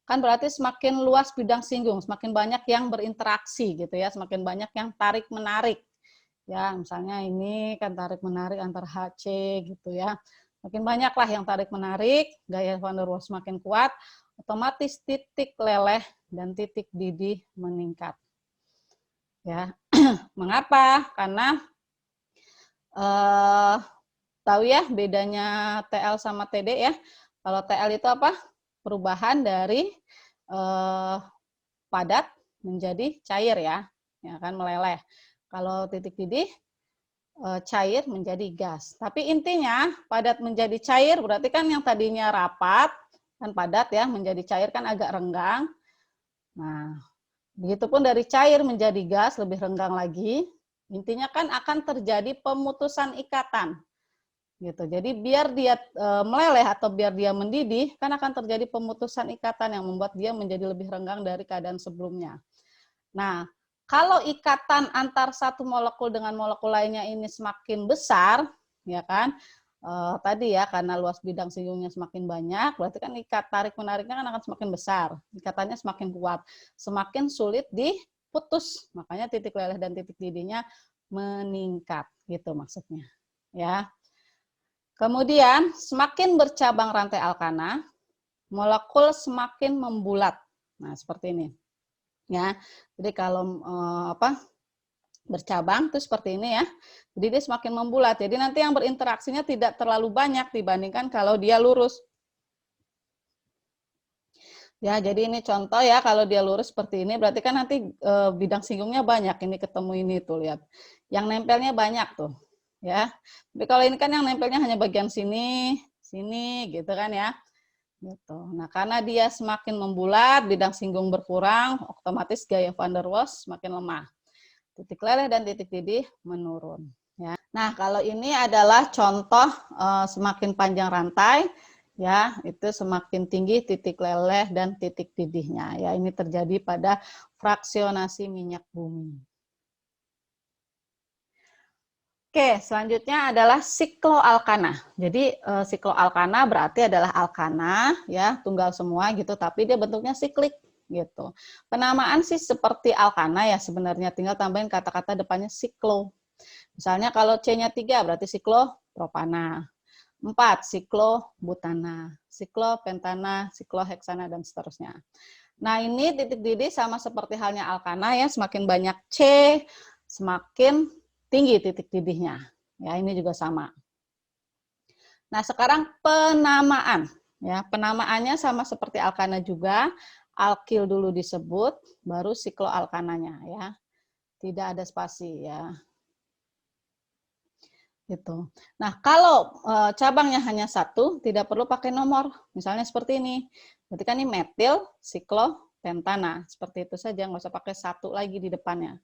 kan berarti semakin luas bidang singgung, semakin banyak yang berinteraksi gitu ya, semakin banyak yang tarik-menarik. Ya, misalnya ini kan tarik-menarik antar HC gitu ya. Makin banyaklah yang tarik-menarik, gaya van der Waals semakin kuat, otomatis titik leleh dan titik didih meningkat. Ya, mengapa? Karena tahu ya bedanya TL sama TD ya. Kalau TL itu apa? Perubahan dari padat menjadi cair ya kan meleleh. Kalau titik didih cair menjadi gas. Tapi intinya padat menjadi cair berarti kan yang tadinya rapat kan padat ya menjadi cair kan agak renggang. Nah, begitupun dari cair menjadi gas lebih renggang lagi. Intinya kan akan terjadi pemutusan ikatan. Gitu. Jadi biar dia meleleh atau biar dia mendidih kan akan terjadi pemutusan ikatan yang membuat dia menjadi lebih renggang dari keadaan sebelumnya. Nah, kalau ikatan antar satu molekul dengan molekul lainnya ini semakin besar, ya kan? Tadi ya karena luas bidang singgungnya semakin banyak, berarti kan ikat tarik menariknya kan akan semakin besar, ikatannya semakin kuat, semakin sulit diputus, makanya titik leleh dan titik didihnya meningkat, gitu maksudnya. Ya. Kemudian semakin bercabang rantai alkana, molekul semakin membulat. Nah seperti ini. Ya, jadi kalau bercabang itu seperti ini ya. Jadi dia semakin membulat. Jadi nanti yang berinteraksinya tidak terlalu banyak dibandingkan kalau dia lurus. Ya, jadi ini contoh ya kalau dia lurus seperti ini berarti kan nanti bidang singgungnya banyak. Ini ketemu ini tuh lihat. Yang nempelnya banyak tuh. Ya. Tapi kalau ini kan yang nempelnya hanya bagian sini, sini gitu kan ya. Gitu. Nah, karena dia semakin membulat, bidang singgung berkurang, otomatis gaya van der Waals semakin lemah. Titik leleh dan titik didih menurun. Ya. Nah, kalau ini adalah contoh semakin panjang rantai, ya itu semakin tinggi titik leleh dan titik didihnya. Ya, ini terjadi pada fraksionasi minyak bumi. Oke, selanjutnya adalah sikloalkana. Jadi sikloalkana berarti adalah alkana ya, tunggal semua gitu, tapi dia bentuknya siklik gitu. Penamaan sih seperti alkana ya sebenarnya, tinggal tambahin kata-kata depannya siklo. Misalnya kalau C-nya 3 berarti siklopropana. 4 siklobutana, siklopentana, sikloheksana dan seterusnya. Nah, ini titik didih sama seperti halnya alkana ya, semakin banyak C, semakin tinggi titik didihnya. Ya, ini juga sama. Nah, sekarang penamaan. Ya, penamaannya sama seperti alkana juga. Alkil dulu disebut, baru sikloalkananya ya. Tidak ada spasi ya. Gitu. Nah, kalau cabangnya hanya satu, tidak perlu pakai nomor. Misalnya seperti ini. Berarti kan ini metil, siklopentana. Seperti itu saja, nggak usah pakai satu lagi di depannya.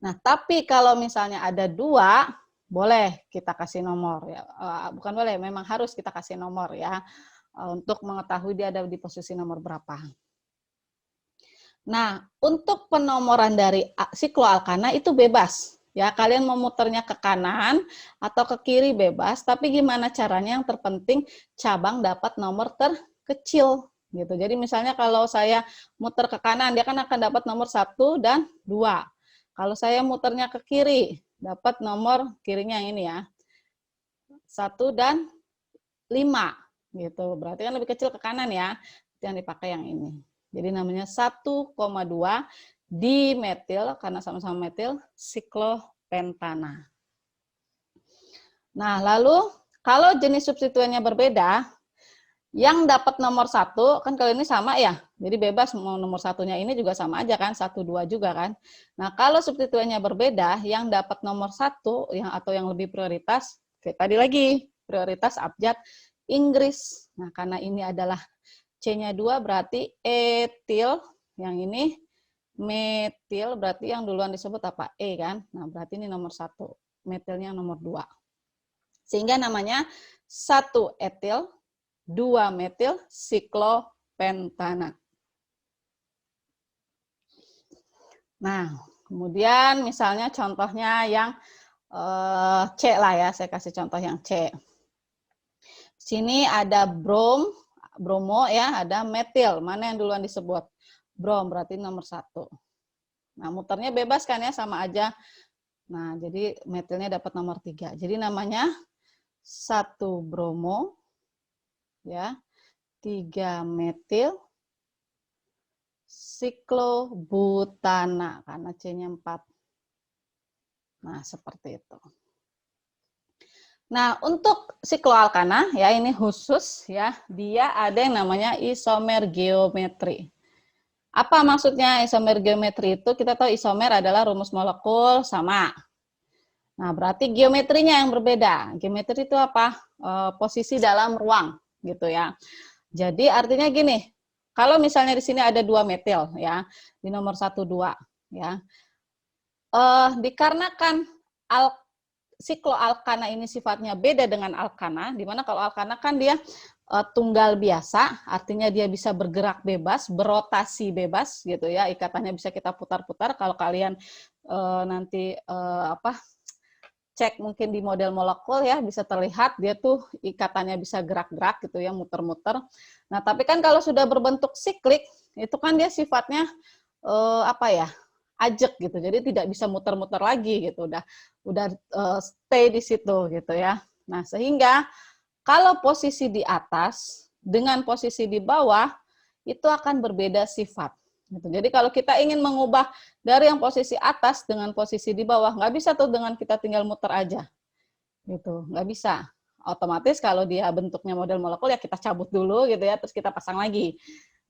Nah, tapi kalau misalnya ada dua, boleh kita kasih nomor. Ya. Bukan boleh, memang harus kita kasih nomor ya. Untuk mengetahui dia ada di posisi nomor berapa. Nah, untuk penomoran dari sikloalkana itu bebas. Ya, kalian mau muternya ke kanan atau ke kiri bebas, tapi gimana caranya yang terpenting cabang dapat nomor terkecil gitu. Jadi misalnya kalau saya muter ke kanan, dia kan akan dapat nomor 1 dan 2. Kalau saya muternya ke kiri, dapat nomor kirinya ini ya. 1 dan 5 gitu. Berarti kan lebih kecil ke kanan ya. Yang dipakai yang ini. Jadi namanya 1,2 dimetil karena sama-sama metil siklopentana. Nah, lalu kalau jenis substituennya berbeda, yang dapat nomor 1 kan kalau ini sama ya. Jadi bebas mau nomor satunya ini juga sama aja kan, 1 2 juga kan. Nah, kalau substituennya berbeda, yang dapat nomor 1 yang atau yang lebih prioritas, kayak tadi lagi, prioritas abjad Inggris. Nah, karena ini adalah C-nya 2 berarti etil, yang ini metil berarti yang duluan disebut apa? E kan? Nah, berarti ini nomor 1, metilnya nomor 2. Sehingga namanya 1 etil, 2 metil siklopentana. Nah, kemudian misalnya contohnya yang C lah ya, saya kasih contoh yang C. Sini ada bromo ya, ada metil. Mana yang duluan disebut? Brom, berarti nomor 1. Nah, muternya bebas kan ya, sama aja. Nah, jadi metilnya dapat nomor 3. Jadi namanya 1 bromo, ya, 3-metil siklobutana karena C-nya 4. Nah, seperti itu. Nah, untuk sikloalkana ya ini khusus ya, dia ada yang namanya isomer geometri. Apa maksudnya isomer geometri itu? Kita tahu isomer adalah rumus molekul sama. Nah, berarti geometrinya yang berbeda. Geometri itu apa? Posisi dalam ruang, gitu ya. Jadi artinya gini, kalau misalnya di sini ada 2 metil ya, di nomor 1, 2 ya. Dikarenakan sikloalkana ini sifatnya beda dengan alkana, di mana kalau alkana kan dia tunggal biasa, artinya dia bisa bergerak bebas, berotasi bebas gitu ya, ikatannya bisa kita putar-putar. Kalau kalian nanti cek mungkin di model molekul ya, bisa terlihat dia tuh ikatannya bisa gerak-gerak gitu ya, muter-muter. Nah, tapi kan kalau sudah berbentuk siklik, itu kan dia sifatnya ajek gitu. Jadi tidak bisa muter-muter lagi gitu. Udah stay di situ gitu ya. Nah, sehingga kalau posisi di atas dengan posisi di bawah itu akan berbeda sifat. Gitu. Jadi kalau kita ingin mengubah dari yang posisi atas dengan posisi di bawah, nggak bisa tuh dengan kita tinggal muter aja. Gitu, nggak bisa. Otomatis kalau dia bentuknya model molekul ya kita cabut dulu gitu ya, terus kita pasang lagi.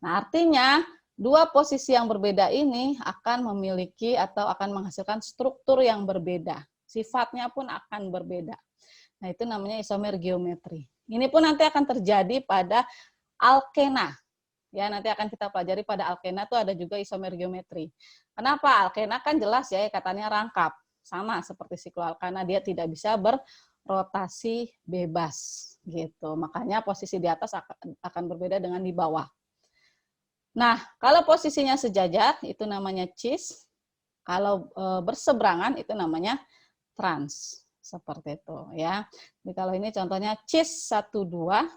Nah, artinya dua posisi yang berbeda ini akan memiliki atau akan menghasilkan struktur yang berbeda. Sifatnya pun akan berbeda. Nah, itu namanya isomer geometri. Ini pun nanti akan terjadi pada alkena. Ya, nanti akan kita pelajari pada alkena itu ada juga isomer geometri. Kenapa? Alkena kan jelas ya, katanya rangkap. Sama seperti sikloalkana, dia tidak bisa berotasi bebas. Gitu. Makanya posisi di atas akan berbeda dengan di bawah. Nah, kalau posisinya sejajar, itu namanya cis. Kalau berseberangan, itu namanya trans. Seperti itu ya. Jadi kalau ini contohnya cis 1,2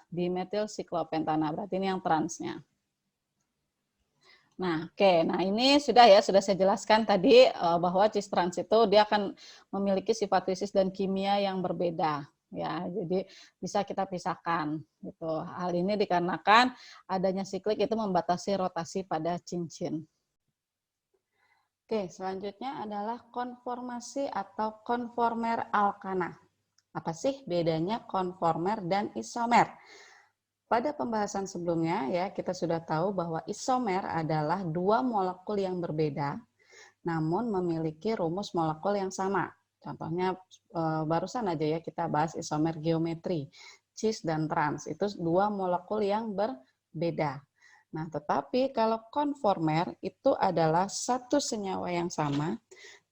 dimetil siklopentana, berarti ini yang transnya. Nah, oke. Nah, ini sudah saya jelaskan tadi bahwa cis trans itu dia akan memiliki sifat fisis dan kimia yang berbeda ya. Jadi bisa kita pisahkan gitu. Hal ini dikarenakan adanya siklik itu membatasi rotasi pada cincin. Oke, selanjutnya adalah konformasi atau konformer alkana. Apa sih bedanya konformer dan isomer? Pada pembahasan sebelumnya ya kita sudah tahu bahwa isomer adalah dua molekul yang berbeda namun memiliki rumus molekul yang sama. Contohnya barusan aja ya kita bahas isomer geometri, cis dan trans. Itu dua molekul yang berbeda. Nah, tetapi kalau konformer itu adalah satu senyawa yang sama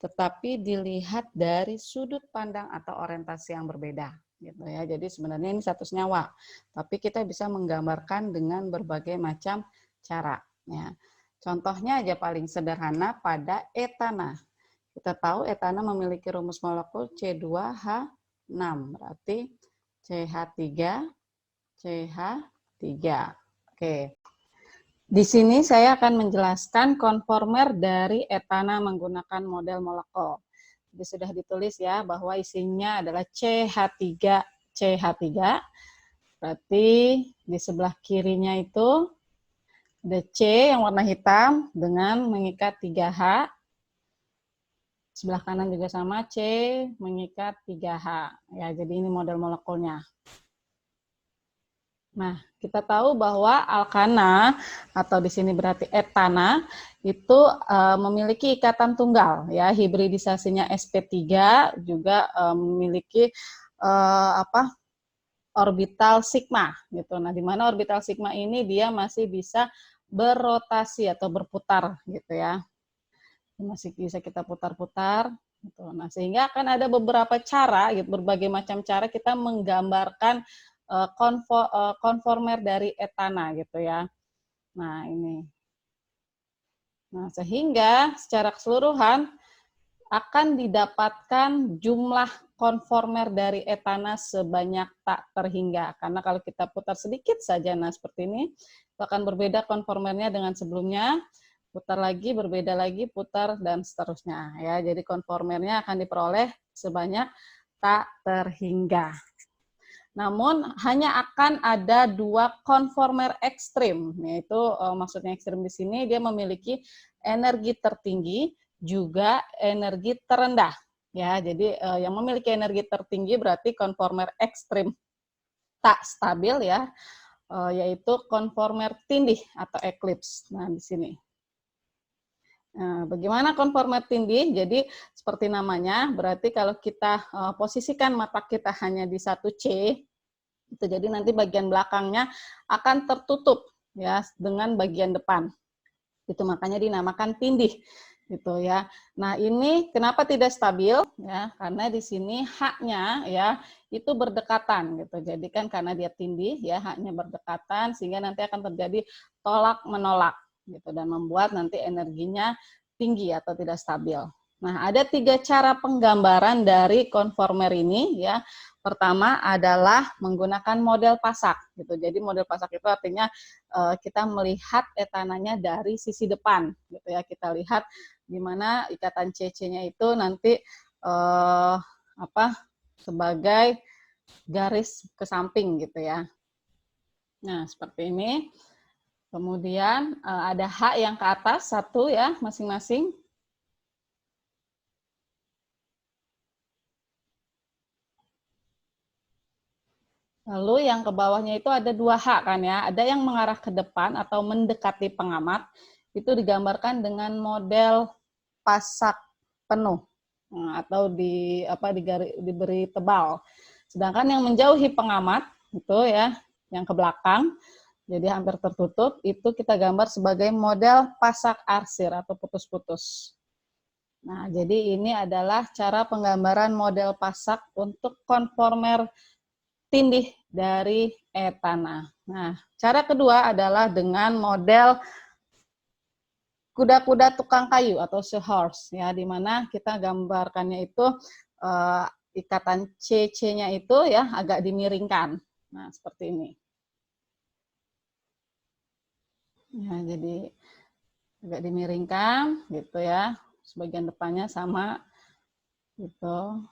tetapi dilihat dari sudut pandang atau orientasi yang berbeda. Gitu ya. Jadi sebenarnya ini satu senyawa, tapi kita bisa menggambarkan dengan berbagai macam cara. Ya. Contohnya aja paling sederhana pada etana. Kita tahu etana memiliki rumus molekul C2H6, berarti CH3, CH3. Oke. Di sini saya akan menjelaskan konformer dari etana menggunakan model molekul. Jadi sudah ditulis ya bahwa isinya adalah CH3, CH3. Berarti di sebelah kirinya itu ada C yang warna hitam dengan mengikat 3H. Sebelah kanan juga sama, C mengikat 3H. Ya, jadi ini model molekulnya. Nah, kita tahu bahwa alkana atau di sini berarti etana itu memiliki ikatan tunggal ya, hibridisasinya sp3 juga memiliki orbital sigma gitu. Nah, di mana orbital sigma ini dia masih bisa berotasi atau berputar gitu ya. Masih bisa kita putar-putar gitu. Nah, sehingga akan ada beberapa cara gitu, berbagai macam cara kita menggambarkan konformer dari etana gitu ya. Nah, ini. Nah, sehingga secara keseluruhan akan didapatkan jumlah konformer dari etana sebanyak tak terhingga. Karena kalau kita putar sedikit saja, nah seperti ini, itu akan berbeda konformernya dengan sebelumnya. Putar lagi, berbeda lagi, putar, dan seterusnya. Ya, jadi konformernya akan diperoleh sebanyak tak terhingga. Namun hanya akan ada dua konformer ekstrim, yaitu maksudnya ekstrim di sini dia memiliki energi tertinggi juga energi terendah. Ya, jadi yang memiliki energi tertinggi berarti konformer ekstrim tak stabil ya, yaitu konformer tindih atau eclipse. Nah, di sini. Nah, bagaimana konformer tindih? Jadi seperti namanya, berarti kalau kita posisikan mata kita hanya di satu C, itu jadi nanti bagian belakangnya akan tertutup ya dengan bagian depan. Itu makanya dinamakan tindih gitu ya. Nah, ini kenapa tidak stabil ya? Karena di sini haknya ya itu berdekatan gitu. Jadi kan karena dia tindih ya haknya berdekatan sehingga nanti akan terjadi tolak menolak gitu dan membuat nanti energinya tinggi atau tidak stabil. Nah, ada 3 cara penggambaran dari konformer ini ya. Pertama adalah menggunakan model pasak gitu. Jadi model pasak itu artinya kita melihat etananya dari sisi depan gitu ya. Kita lihat di mana ikatan CC-nya itu nanti sebagai garis ke samping gitu ya. Nah, seperti ini. Kemudian ada H yang ke atas satu ya masing-masing. Lalu yang ke bawahnya itu ada 2H kan ya, ada yang mengarah ke depan atau mendekati pengamat, itu digambarkan dengan model pasak penuh atau diberi tebal. Sedangkan yang menjauhi pengamat itu ya, yang ke belakang, jadi hampir tertutup, itu kita gambar sebagai model pasak arsir atau putus-putus. Nah, jadi ini adalah cara penggambaran model pasak untuk konformer tindih dari etana. Nah, cara kedua adalah dengan model kuda-kuda tukang kayu atau seahorse ya, di mana kita gambarkannya itu ikatan CC-nya itu ya agak dimiringkan. Nah, seperti ini. Ya, jadi agak dimiringkan gitu ya. Sebagian depannya sama gitu.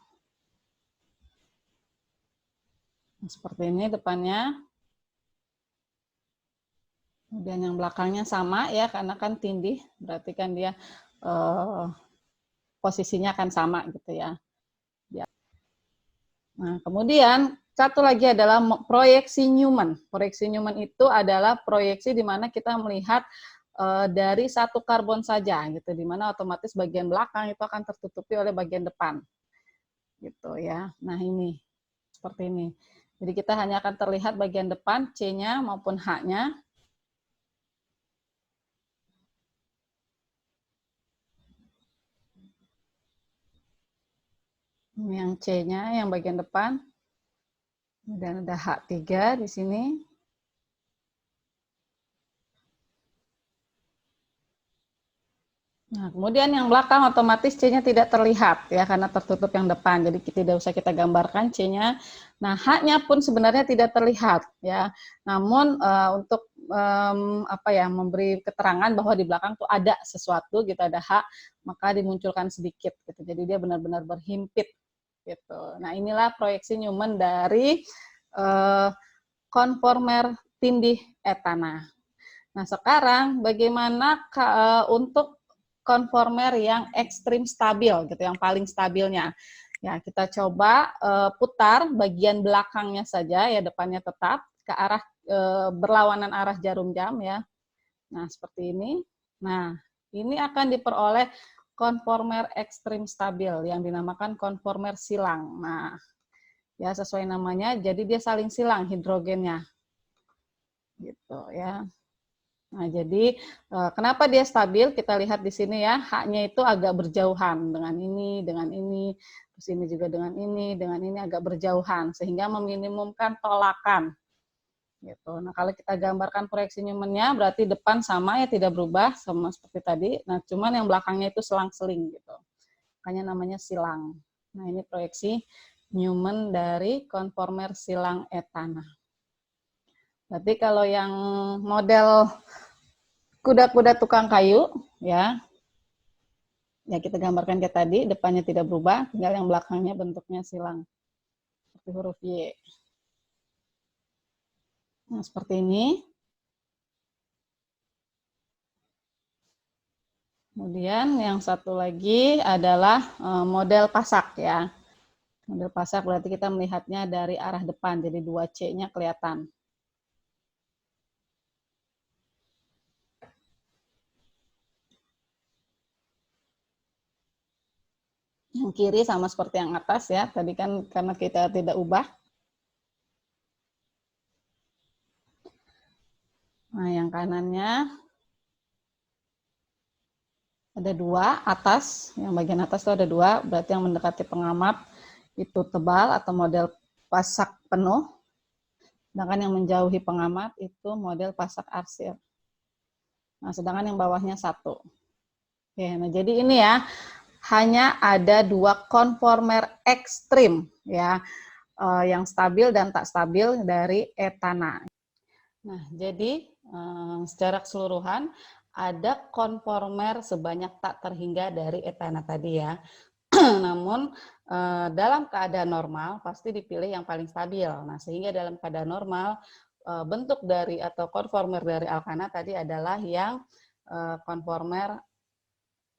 Nah, seperti ini depannya. Kemudian yang belakangnya sama ya, karena kan tindih, berarti kan dia posisinya akan sama gitu ya. Nah, kemudian satu lagi adalah proyeksi Newman. Proyeksi Newman itu adalah proyeksi di mana kita melihat dari satu karbon saja gitu, di mana otomatis bagian belakang itu akan tertutupi oleh bagian depan. Gitu ya. Nah, ini seperti ini. Jadi kita hanya akan terlihat bagian depan C-nya maupun H-nya. Yang C-nya yang bagian depan. Dan ada H3 di sini. Nah, kemudian yang belakang otomatis C-nya tidak terlihat ya karena tertutup yang depan. Jadi tidak usah kita gambarkan C-nya. Nah, H-nya pun sebenarnya tidak terlihat ya. Namun untuk memberi keterangan bahwa di belakang tuh ada sesuatu gitu, ada H, maka dimunculkan sedikit gitu. Jadi dia benar-benar berhimpit gitu. Nah, inilah proyeksi Newman dari konformer tindih etana. Nah, sekarang bagaimana untuk konformer yang ekstrim stabil gitu, yang paling stabilnya. Ya, kita coba putar bagian belakangnya saja ya, depannya tetap ke arah berlawanan arah jarum jam ya. Nah, seperti ini. Nah, ini akan diperoleh konformer ekstrim stabil yang dinamakan konformer silang. Nah, ya sesuai namanya, jadi dia saling silang hidrogennya. Gitu ya. Nah, jadi kenapa dia stabil? Kita lihat di sini ya, H-nya itu agak berjauhan dengan ini, terus ini juga dengan ini agak berjauhan, sehingga meminimumkan tolakan. Gitu. Nah, kalau kita gambarkan proyeksi Newman-nya, berarti depan sama ya, tidak berubah, sama seperti tadi. Nah, cuman yang belakangnya itu selang-seling gitu. Makanya namanya silang. Nah, ini proyeksi Newman dari konformer silang etana. Berarti kalau yang model kuda-kuda tukang kayu, ya kita gambarkan kayak tadi, depannya tidak berubah, tinggal yang belakangnya bentuknya silang, seperti huruf Y. Nah, seperti ini. Kemudian yang satu lagi adalah model pasak ya. Model pasak berarti kita melihatnya dari arah depan, jadi 2C-nya kelihatan. Yang kiri sama seperti yang atas ya, tadi kan karena kita tidak ubah. Nah, yang kanannya ada 2 atas, yang bagian atas itu ada 2, berarti yang mendekati pengamat itu tebal atau model pasak penuh, sedangkan yang menjauhi pengamat itu model pasak arsir. Nah, sedangkan yang bawahnya 1. Oke, nah jadi ini ya, hanya ada 2 konformer ekstrim ya, yang stabil dan tak stabil dari etana. Nah, jadi secara keseluruhan ada konformer sebanyak tak terhingga dari etana tadi ya. Namun dalam keadaan normal pasti dipilih yang paling stabil. Nah, sehingga dalam keadaan normal bentuk dari atau konformer dari alkana tadi adalah yang konformer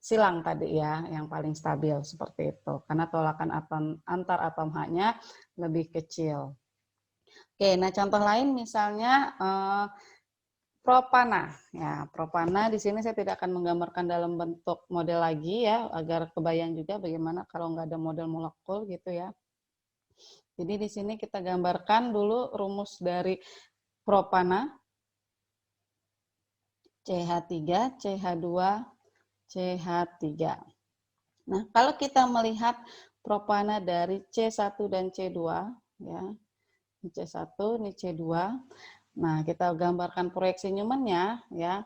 silang tadi ya, yang paling stabil seperti itu. Karena tolakan atom antar atom H-nya lebih kecil. Oke, nah contoh lain misalnya propana. Ya, propana di sini saya tidak akan menggambarkan dalam bentuk model lagi ya, agar kebayang juga bagaimana kalau nggak ada model molekul gitu ya. Jadi di sini kita gambarkan dulu rumus dari propana. CH3, CH2, CH3. Nah, kalau kita melihat propana dari C1 dan C2, ya, ini C1, ini C2. Nah, kita gambarkan proyeksi Newman-nya, ya.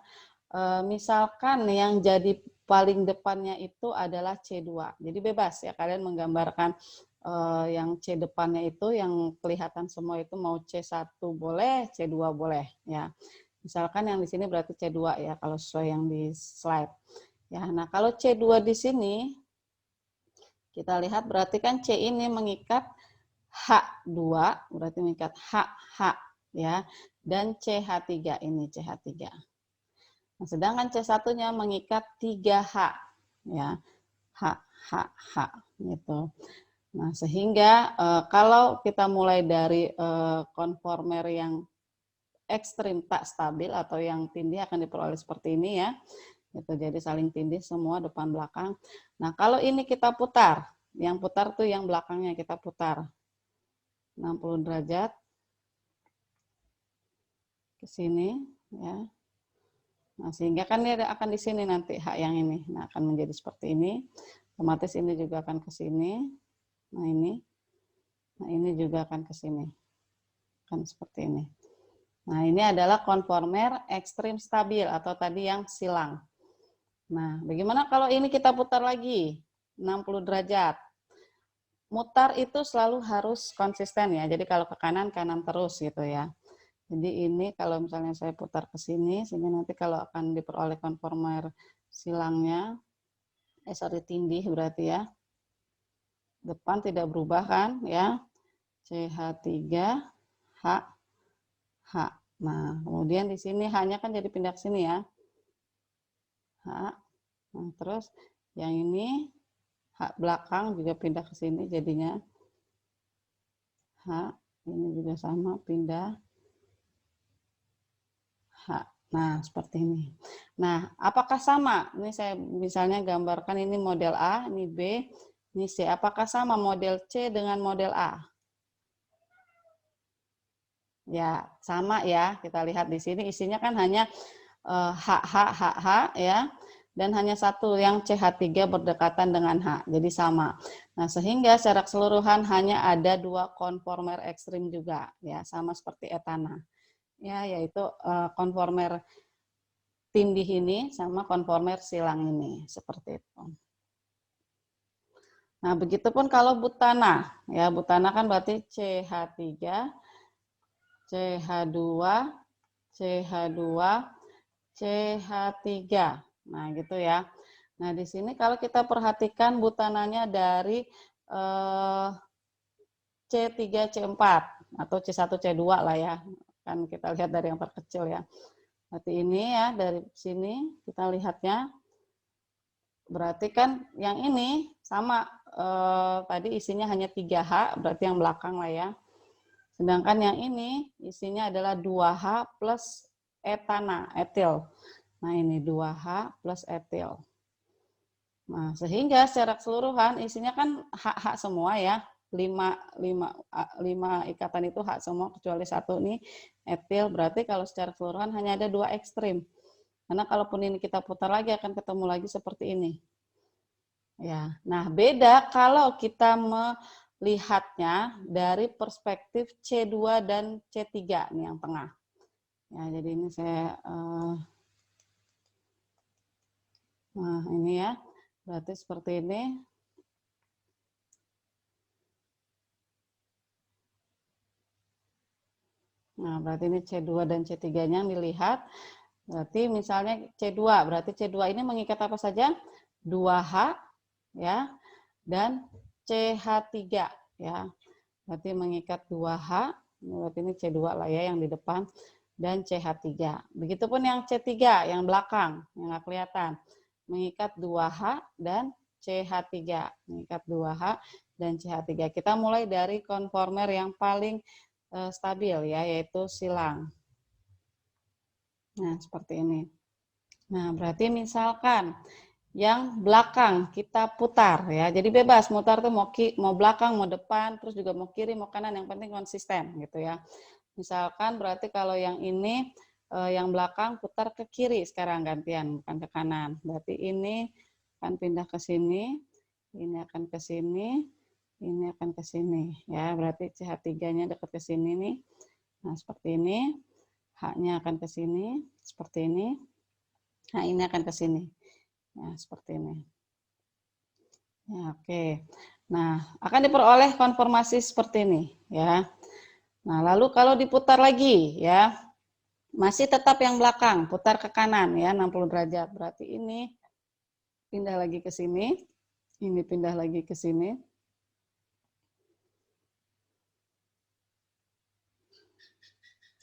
Misalkan yang jadi paling depannya itu adalah C2. Jadi bebas ya, kalian menggambarkan yang C depannya itu, yang kelihatan semua itu mau C1 boleh, C2 boleh, ya. Misalkan yang di sini berarti C2 ya, kalau sesuai yang di slide. Ya, nah kalau C2 di sini, kita lihat berarti kan C ini mengikat H2, berarti mengikat H ya, dan CH3 ini CH3. Nah, sedangkan C1-nya mengikat 3H ya, H gitu. Nah, sehingga kalau kita mulai dari konformer yang ekstrim tak stabil atau yang tindih akan diperoleh seperti ini ya. Gitu, jadi saling tindih semua depan belakang. Nah, kalau ini kita putar, yang putar tuh yang belakangnya kita putar 60 derajat ke sini ya. Nah, sehingga kan ini akan di sini nanti H yang ini. Nah, akan menjadi seperti ini. Otomatis ini juga akan ke sini. Nah, ini. Nah, ini juga akan ke sini. Kan seperti ini. Nah, ini adalah konformer ekstrim stabil atau tadi yang silang. Nah, bagaimana kalau ini kita putar lagi 60 derajat? Mutar itu selalu harus konsisten ya. Jadi kalau ke kanan, kanan terus gitu ya. Jadi ini kalau misalnya saya putar ke sini, sehingga nanti kalau akan diperoleh konformer silangnya, tindih berarti ya, depan tidak berubah kan ya, CH3, H, H. Nah, kemudian di sini H-nya kan jadi pindah ke sini ya, H. Nah, terus yang ini H belakang juga pindah ke sini jadinya H. Ini juga sama pindah H. Nah, seperti ini. Nah, apakah sama? Ini saya misalnya gambarkan ini model A, ini B, ini C. Apakah sama model C dengan model A? Ya, sama ya. Kita lihat di sini isinya kan hanya H ya. Dan hanya satu yang CH3 berdekatan dengan H. Jadi sama. Nah, sehingga secara keseluruhan hanya ada 2 konformer ekstrim juga ya, sama seperti etana. Ya, yaitu konformer tindih ini sama konformer silang ini, seperti itu. Nah, begitupun kalau butana, ya butana kan berarti CH3, CH2, CH2, CH3. Nah, gitu ya. Nah, di sini kalau kita perhatikan butananya dari C3, C4 atau C1, C2 lah ya. Kan kita lihat dari yang terkecil ya. Berarti ini ya, dari sini kita lihatnya. Berarti kan yang ini sama, tadi isinya hanya 3H, berarti yang belakang lah ya. Sedangkan yang ini isinya adalah 2H plus etana, etil. Nah ini 2H plus etil. Nah sehingga secara keseluruhan isinya kan H semua ya. 5 ikatan itu H semua kecuali satu nih etil. Berarti kalau secara keseluruhan hanya ada 2 ekstrim. Karena kalaupun ini kita putar lagi akan ketemu lagi seperti ini. Ya, nah beda kalau kita melihatnya dari perspektif C2 dan C3 nih yang tengah. Ya, jadi ini saya nah ini ya. Berarti seperti ini. Nah, berarti ini C2 dan C3-nya yang dilihat. Berarti misalnya C2, berarti C2 ini mengikat apa saja? 2H ya dan CH3 ya. Berarti mengikat 2H, berarti ini C2 lah ya yang di depan dan CH3. Begitupun yang C3 yang belakang yang nggak kelihatan. Mengikat 2H dan CH3. Mengikat 2H dan CH3. Kita mulai dari konformer yang paling stabil ya, yaitu silang. Nah, seperti ini. Nah, berarti misalkan yang belakang kita putar ya. Jadi bebas mutar tuh mau belakang, mau depan, terus juga mau kiri, mau kanan, yang penting konsisten gitu ya. Misalkan berarti kalau yang ini yang belakang putar ke kiri sekarang gantian, bukan ke kanan. Berarti ini akan pindah ke sini, ini akan ke sini, ini akan ke sini ya. Berarti CH3-nya dekat ke sini nih. Nah, seperti ini. H-nya akan ke sini seperti ini. Nah, ini akan ke sini. Nah, seperti ini. Ya, oke. Nah, akan diperoleh konformasi seperti ini ya. Nah, lalu kalau diputar lagi ya, masih tetap yang belakang, putar ke kanan ya 60 derajat. Berarti ini pindah lagi ke sini, ini pindah lagi ke sini.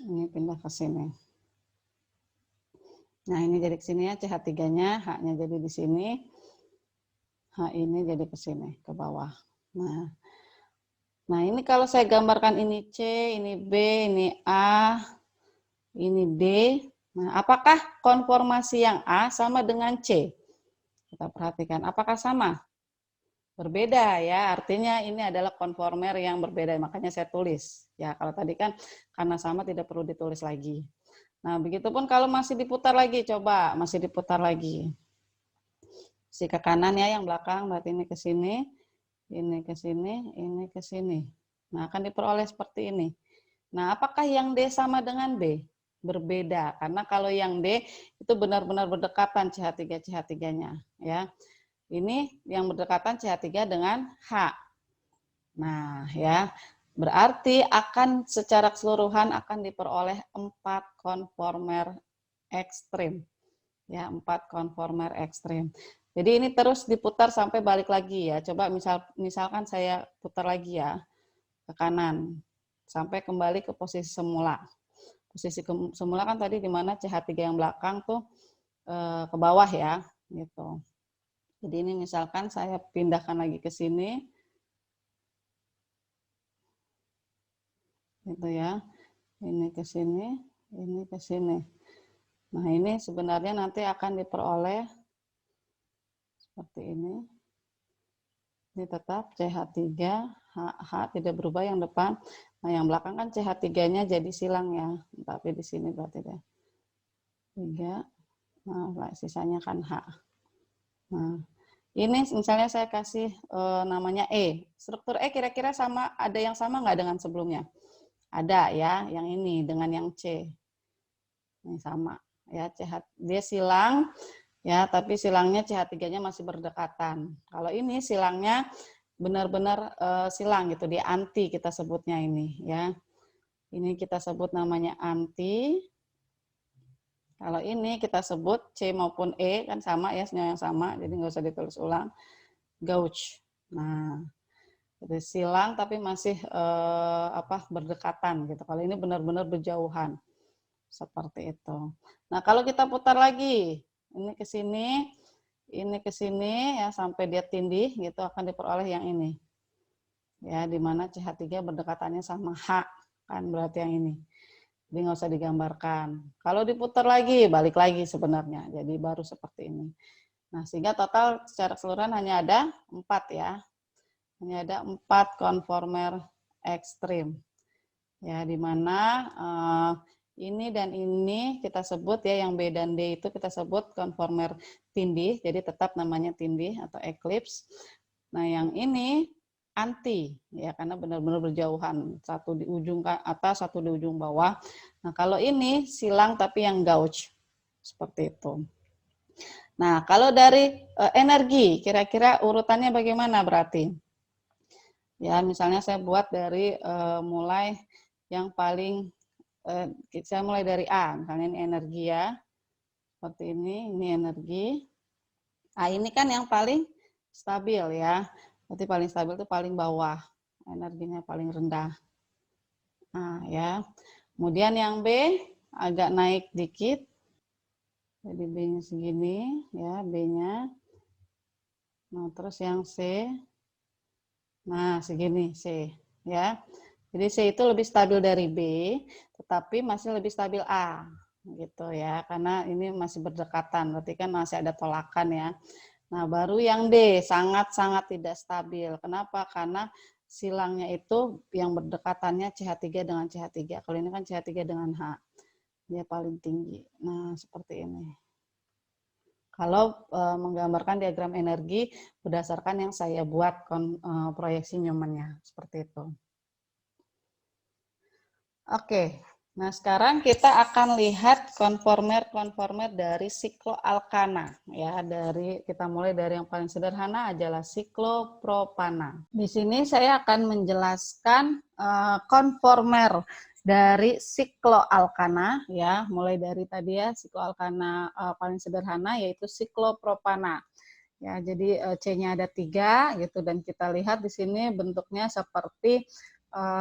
Ini pindah ke sini. Nah, ini jadi ke sini ya, CH3-nya, H-nya jadi di sini. H ini jadi ke sini, ke bawah. Nah, ini kalau saya gambarkan ini C, ini B, ini A, ini D. Nah, apakah konformasi yang A sama dengan C? Kita perhatikan, apakah sama? Berbeda ya, artinya ini adalah konformer yang berbeda, makanya saya tulis. Ya, kalau tadi kan karena sama tidak perlu ditulis lagi. Nah, begitupun kalau masih diputar lagi, coba masih diputar lagi. Si ke kanan ya, yang belakang, berarti ini ke sini, ini ke sini, ini ke sini. Nah, akan diperoleh seperti ini. Nah, apakah yang D sama dengan B? Berbeda, karena kalau yang D itu benar-benar berdekatan CH3-CH3-nya. Ya. Ini yang berdekatan CH3 dengan H. Nah, ya, berarti akan secara keseluruhan akan diperoleh 4 konformer ekstrim. Ya, 4 konformer ekstrim. Jadi ini terus diputar sampai balik lagi ya. Coba misalkan saya putar lagi ya ke kanan sampai kembali ke posisi semula. Posisi semula kan tadi di mana CH3 yang belakang tuh ke bawah ya, gitu. Jadi ini misalkan saya pindahkan lagi ke sini, gitu ya. Ini ke sini, ini ke sini. Nah ini sebenarnya nanti akan diperoleh seperti ini. Ini tetap CH3, H tidak berubah yang depan. Nah yang belakang kan CH3-nya jadi silang ya. Tapi di sini berarti deh. 3, nah sisanya kan H. Nah ini misalnya saya kasih namanya E. Struktur E kira-kira sama, ada yang sama nggak dengan sebelumnya? Ada ya, yang ini dengan yang C. Ini sama ya, dia silang ya, tapi silangnya CH3-nya masih berdekatan. Kalau ini silangnya benar-benar silang gitu, dia anti kita sebutnya ini ya. Ini kita sebut namanya anti. Kalau ini kita sebut C maupun E kan sama ya, senyum yang sama, jadi nggak usah ditulis ulang. Gauge. Nah, Jadi silang tapi masih berdekatan gitu. Kalau ini benar-benar berjauhan. Seperti itu. Nah, kalau kita putar lagi, ini ke sini, ini ke sini ya sampai dia tindih gitu akan diperoleh yang ini. Ya, di mana CH3 berdekatannya sama H, kan berarti yang ini. Jadi nggak usah digambarkan. Kalau diputar lagi, balik lagi sebenarnya. Jadi baru seperti ini. Nah, sehingga total secara keseluruhan hanya ada 4 ya. Hanya ada 4 konformer ekstrim. Ya, di mana ini dan ini kita sebut ya, yang B dan D itu kita sebut konformer tindih, jadi tetap namanya tindih atau eclipse. Nah, yang ini anti, ya karena benar-benar berjauhan, satu di ujung atas, satu di ujung bawah. Nah, kalau ini silang tapi yang gauge, seperti itu. Nah, kalau dari energi, kira-kira urutannya bagaimana berarti? Ya, misalnya saya buat dari mulai yang paling saya mulai dari A, misalnya ini energi ya, seperti ini energi. A ini kan yang paling stabil ya, berarti paling stabil itu paling bawah, energinya paling rendah. Nah ya, kemudian yang B agak naik dikit, jadi B-nya segini ya, B-nya. Nah terus yang C, nah segini C ya. Jadi C itu lebih stabil dari B, tetapi masih lebih stabil A, gitu ya. Karena ini masih berdekatan, berarti kan masih ada tolakan ya. Nah, baru yang D, sangat-sangat tidak stabil. Kenapa? Karena silangnya itu yang berdekatannya CH3 dengan CH3. Kalau ini kan CH3 dengan H. Dia paling tinggi. Nah, seperti ini. Kalau menggambarkan diagram energi berdasarkan yang saya buat proyeksi Newman-nya. Seperti itu. Oke, nah sekarang kita akan lihat konformer dari sikloalkana ya. Kita mulai dari yang paling sederhana adalah siklopropana. Di sini saya akan menjelaskan konformer dari sikloalkana ya, mulai dari tadi ya sikloalkana paling sederhana yaitu siklopropana. Ya, jadi C-nya ada 3 gitu dan kita lihat di sini bentuknya seperti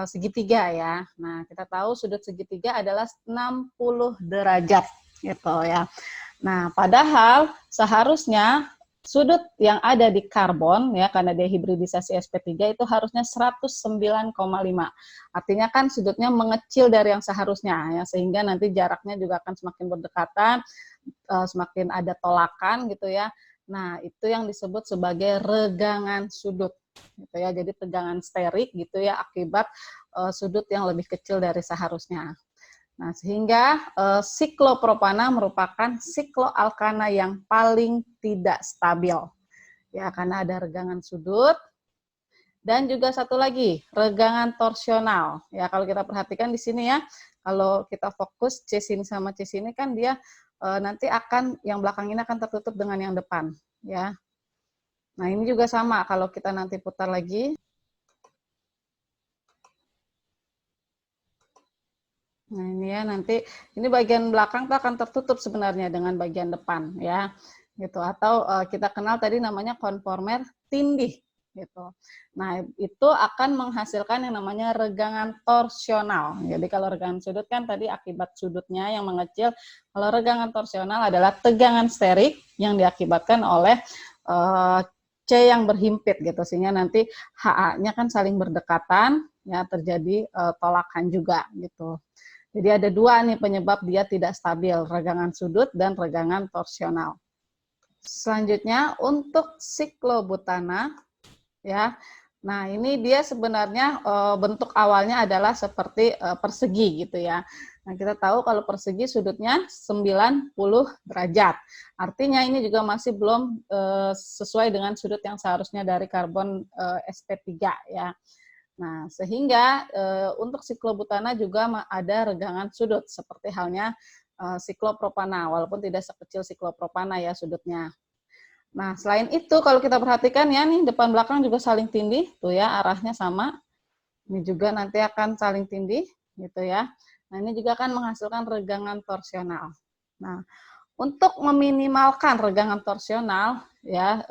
segitiga ya. Nah, kita tahu sudut segitiga adalah 60 derajat gitu ya. Nah, padahal seharusnya sudut yang ada di karbon ya karena dia hibridisasi sp3 itu harusnya 109,5. Artinya kan sudutnya mengecil dari yang seharusnya ya sehingga nanti jaraknya juga akan semakin berdekatan, semakin ada tolakan gitu ya. Nah, itu yang disebut sebagai regangan sudut gitu ya. Jadi tegangan sterik gitu ya akibat sudut yang lebih kecil dari seharusnya. Nah, sehingga siklopropana merupakan sikloalkana yang paling tidak stabil. Ya, karena ada regangan sudut dan juga satu lagi, regangan torsional. Ya, kalau kita perhatikan di sini ya, kalau kita fokus C sini sama C sini kan dia nanti akan yang belakang ini akan tertutup dengan yang depan, ya. Nah, ini juga sama kalau kita nanti putar lagi. Nah, ini ya nanti ini bagian belakang tuh akan tertutup sebenarnya dengan bagian depan ya. Gitu atau kita kenal tadi namanya konformer tindih gitu. Nah, itu akan menghasilkan yang namanya regangan torsional. Jadi kalau regangan sudut kan tadi akibat sudutnya yang mengecil, kalau regangan torsional adalah tegangan sterik yang diakibatkan oleh C yang berhimpit gitu sehingga nanti HA-nya kan saling berdekatan ya terjadi tolakan juga gitu. Jadi ada dua nih penyebab dia tidak stabil, regangan sudut dan regangan torsional. Selanjutnya untuk siklobutana ya. Nah, ini dia sebenarnya bentuk awalnya adalah seperti persegi gitu ya. Nah, kita tahu kalau persegi sudutnya 90 derajat. Artinya ini juga masih belum sesuai dengan sudut yang seharusnya dari karbon sp3 ya. Nah, sehingga untuk siklobutana juga ada regangan sudut seperti halnya siklopropana walaupun tidak sekecil siklopropana ya sudutnya. Nah, selain itu kalau kita perhatikan ya nih depan belakang juga saling tindih tuh ya arahnya sama. Ini juga nanti akan saling tindih gitu ya. Nah, ini juga akan menghasilkan regangan torsional. Nah, untuk meminimalkan regangan torsional ya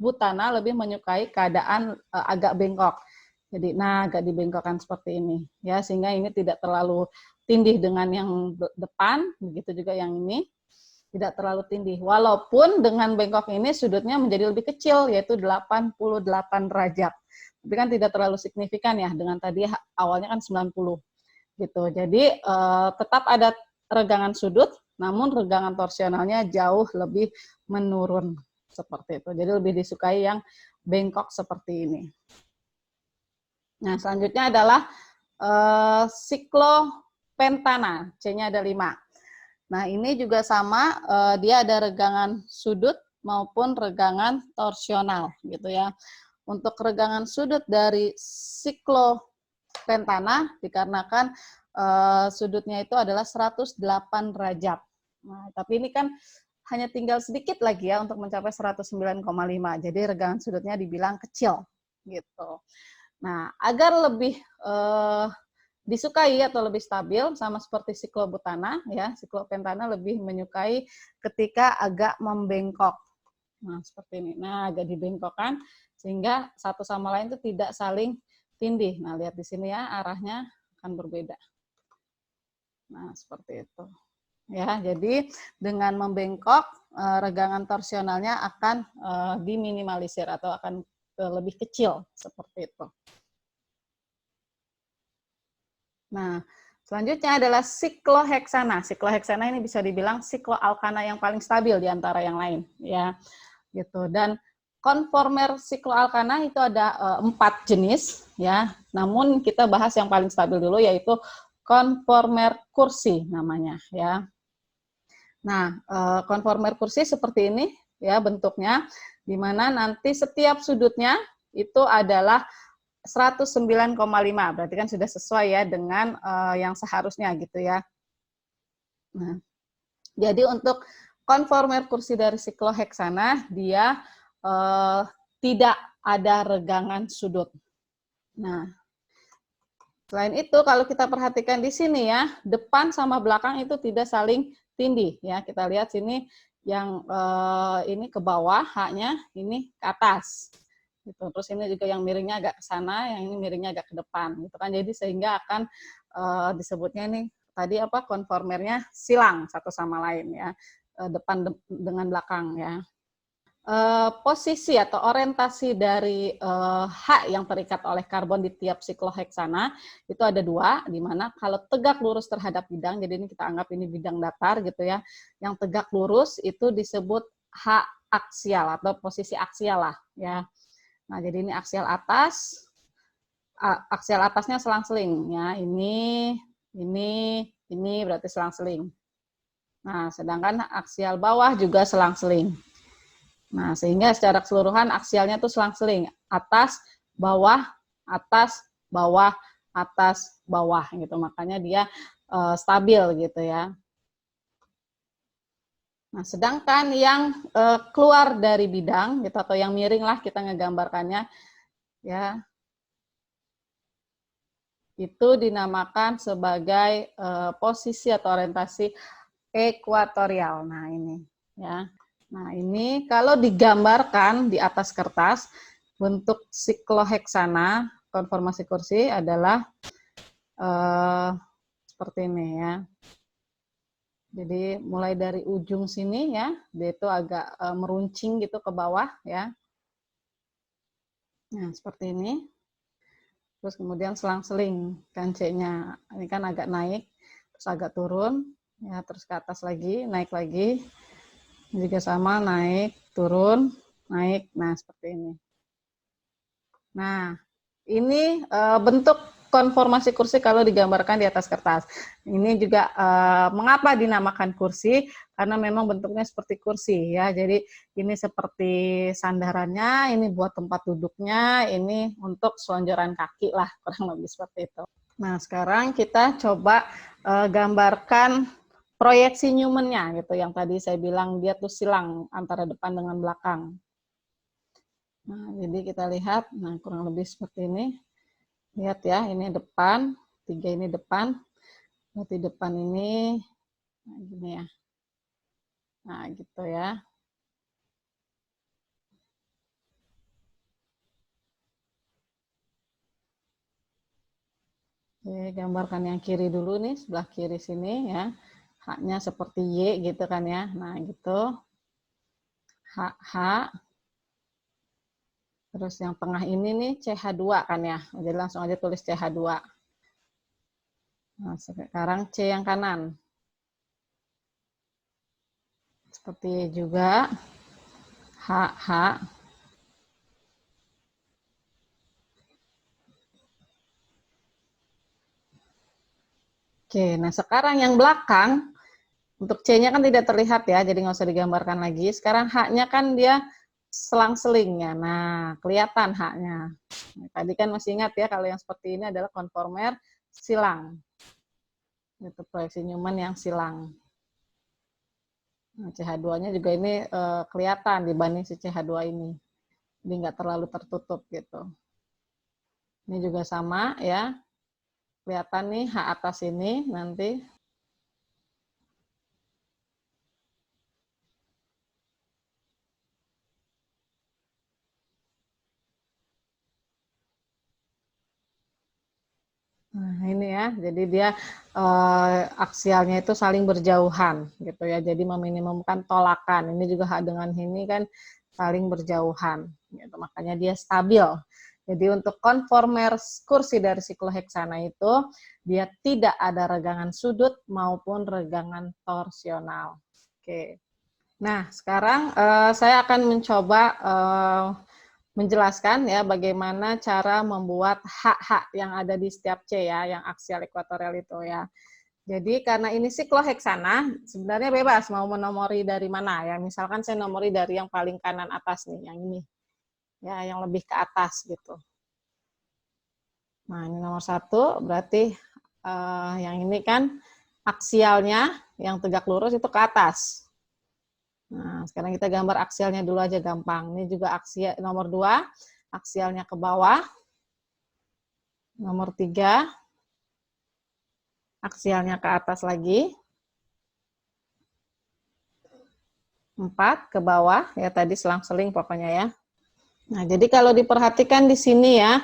Butana lebih menyukai keadaan agak bengkok. Jadi, nah agak dibengkokkan seperti ini, ya, sehingga ini tidak terlalu tindih dengan yang depan, begitu juga yang ini tidak terlalu tindih. Walaupun dengan bengkok ini sudutnya menjadi lebih kecil, yaitu 88 derajat. Tapi kan tidak terlalu signifikan ya, dengan tadi awalnya kan 90. Gitu. Jadi tetap ada regangan sudut, namun regangan torsionalnya jauh lebih menurun seperti itu. Jadi lebih disukai yang bengkok seperti ini. Nah, selanjutnya adalah siklopentana, C-nya ada 5. Nah, ini juga sama, dia ada regangan sudut maupun regangan torsional gitu ya. Untuk regangan sudut dari siklopentana dikarenakan sudutnya itu adalah 108 derajat. Nah, tapi ini kan hanya tinggal sedikit lagi ya untuk mencapai 109,5. Jadi regangan sudutnya dibilang kecil gitu. Nah, agar lebih disukai atau lebih stabil, sama seperti siklobutana, ya, siklopentana lebih menyukai ketika agak membengkok. Nah, seperti ini. Nah, agak dibengkokkan sehingga satu sama lain itu tidak saling tindih. Nah, lihat di sini ya, arahnya akan berbeda. Nah, seperti itu. Ya, jadi dengan membengkok, regangan torsionalnya akan diminimalisir atau akan lebih kecil seperti itu. Nah, selanjutnya adalah sikloheksana. Sikloheksana ini bisa dibilang sikloalkana yang paling stabil di antara yang lain, ya. Gitu. Dan konformer sikloalkana itu ada 4 jenis, ya. Namun kita bahas yang paling stabil dulu, yaitu konformer kursi namanya, ya. Nah, konformer kursi seperti ini, ya, bentuknya, di mana nanti setiap sudutnya itu adalah 109,5, berarti kan sudah sesuai ya dengan yang seharusnya gitu ya. Nah, jadi untuk konformer kursi dari sikloheksana dia tidak ada regangan sudut. Nah, selain itu kalau kita perhatikan di sini ya, depan sama belakang itu tidak saling tindih ya. Kita lihat sini yang ini ke bawah, haknya ini ke atas. Gitu. Terus ini juga yang miringnya agak ke sana, yang ini miringnya agak ke depan, gitu kan. Jadi sehingga akan disebutnya ini tadi apa konformernya silang satu sama lain ya, depan dengan belakang ya. Posisi atau orientasi dari H yang terikat oleh karbon di tiap sikloheksana itu ada 2, di mana kalau tegak lurus terhadap bidang, jadi ini kita anggap ini bidang datar gitu ya, yang tegak lurus itu disebut H aksial atau posisi aksial lah ya. Nah, jadi ini aksial atas, aksial atasnya selang-seling ya. Ini berarti selang-seling. Nah, sedangkan aksial bawah juga selang-seling. Nah, sehingga secara keseluruhan aksialnya itu selang-seling, atas, bawah, atas, bawah gitu. Makanya dia stabil gitu ya. Nah, sedangkan yang keluar dari bidang gitu atau yang miring lah kita ngegambarkannya ya. Itu dinamakan sebagai posisi atau orientasi ekuatorial. Nah, ini ya. Nah, ini kalau digambarkan di atas kertas bentuk sikloheksana konformasi kursi adalah seperti ini ya. Jadi mulai dari ujung sini ya, dia itu agak meruncing gitu ke bawah ya. Nah, seperti ini. Terus kemudian selang-seling kancenya. Ini kan agak naik, terus agak turun, ya, terus ke atas lagi, naik lagi. Ini juga sama, naik, turun, naik. Nah, seperti ini. Nah, ini bentuk konformasi kursi kalau digambarkan di atas kertas. Ini juga mengapa dinamakan kursi? Karena memang bentuknya seperti kursi ya. Jadi ini seperti sandarannya, ini buat tempat duduknya, ini untuk selonjoran kaki lah, kurang lebih seperti itu. Nah, sekarang kita coba gambarkan proyeksi Newman-nya gitu. Yang tadi saya bilang dia tuh silang antara depan dengan belakang. Nah, jadi kita lihat, nah kurang lebih seperti ini. Lihat ya, ini depan, 3 ini depan, berarti depan ini, nah gini ya. Nah, gitu ya. Oke, gambarkan yang kiri dulu nih, sebelah kiri sini ya. H-nya seperti Y gitu kan ya. Nah, gitu. H. Terus yang tengah ini nih CH2 kan ya. Jadi langsung aja tulis CH2. Nah, sekarang C yang kanan. Seperti juga H. Oke, nah sekarang yang belakang, untuk C-nya kan tidak terlihat ya, jadi nggak usah digambarkan lagi. Sekarang H-nya kan dia selang-seling ya. Nah, kelihatan H-nya. Nah, tadi kan masih ingat ya, kalau yang seperti ini adalah konformer silang. Itu proyeksi Newman yang silang. Nah, CH2-nya juga ini kelihatan dibanding si CH2 ini. Jadi nggak terlalu tertutup gitu. Ini juga sama ya. Kelihatan nih H atas ini nanti. Nah, ini ya, jadi dia aksialnya itu saling berjauhan gitu ya. Jadi meminimumkan tolakan. Ini juga dengan ini kan saling berjauhan gitu. Makanya dia stabil. Jadi untuk konformer kursi dari sikloheksana itu dia tidak ada regangan sudut maupun regangan torsional. Oke. Nah, sekarang saya akan mencoba menjelaskan ya bagaimana cara membuat hak-hak yang ada di setiap C ya, yang aksial ekuatorial itu ya. Jadi karena ini sikloheksana, sebenarnya bebas mau menomori dari mana ya. Misalkan saya nomori dari yang paling kanan atas nih, yang ini. Ya, yang lebih ke atas gitu. Nah, ini nomor 1, berarti yang ini kan aksialnya yang tegak lurus itu ke atas. Nah, sekarang kita gambar aksialnya dulu aja gampang. Ini juga aksial nomor 2, aksialnya ke bawah. Nomor 3, aksialnya ke atas lagi. 4, ke bawah, ya tadi selang-seling pokoknya ya. Nah, jadi kalau diperhatikan di sini ya,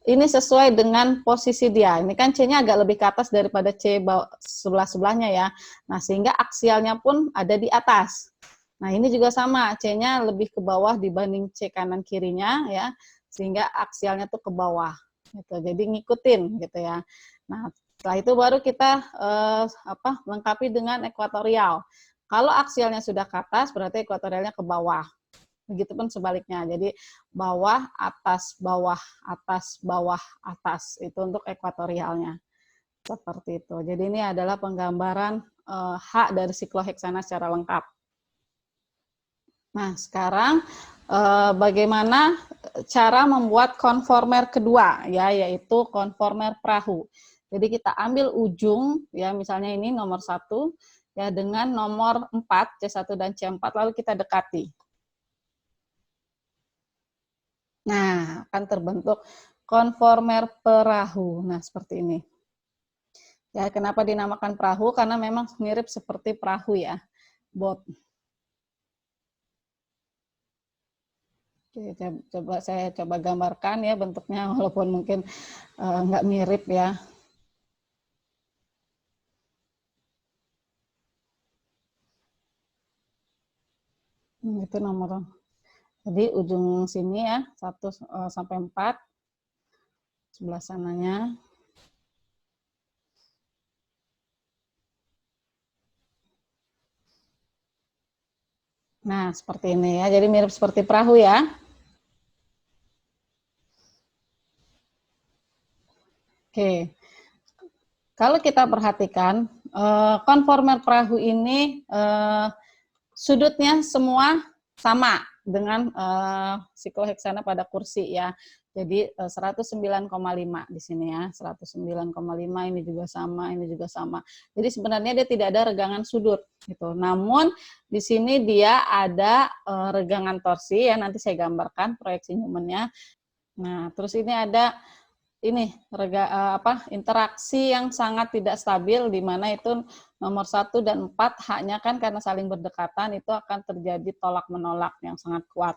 ini sesuai dengan posisi dia. Ini kan C-nya agak lebih ke atas daripada C sebelah-sebelahnya ya. Nah, sehingga aksialnya pun ada di atas. Nah, ini juga sama, C-nya lebih ke bawah dibanding C kanan kirinya ya, sehingga aksialnya tuh ke bawah. Gitu. Jadi ngikutin gitu ya. Nah, setelah itu baru kita lengkapi dengan ekuatorial. Kalau aksialnya sudah ke atas, berarti ekuatorialnya ke bawah. Begitupun sebaliknya. Jadi bawah, atas, bawah, atas, bawah, atas. Itu untuk ekuatorialnya. Seperti itu. Jadi ini adalah penggambaran hak dari sikloheksana secara lengkap. Nah, sekarang bagaimana cara membuat konformer kedua, ya, yaitu konformer perahu. Jadi kita ambil ujung, ya, misalnya ini nomor 1, ya, dengan nomor 4, C1 dan C4, lalu kita dekati. Nah, akan terbentuk konformer perahu. Nah, seperti ini. Ya, kenapa dinamakan perahu? Karena memang mirip seperti perahu ya, boat. Oke, saya coba gambarkan ya bentuknya, walaupun mungkin nggak mirip ya. Itu nomor. Jadi ujung sini ya, 1 sampai 4, sebelah sananya. Nah, seperti ini ya. Jadi mirip seperti perahu ya. Oke. Kalau kita perhatikan, konformer perahu ini sudutnya semua sama dengan sikloheksana pada kursi ya. Jadi 109,5 di sini ya, 109,5 ini juga sama, ini juga sama. Jadi sebenarnya dia tidak ada regangan sudut gitu. Namun di sini dia ada regangan torsi ya, nanti saya gambarkan proyeksi Newman-nya. Nah, terus ini ada ini interaksi yang sangat tidak stabil, di mana itu nomor 1 dan 4 haknya kan karena saling berdekatan itu akan terjadi tolak menolak yang sangat kuat.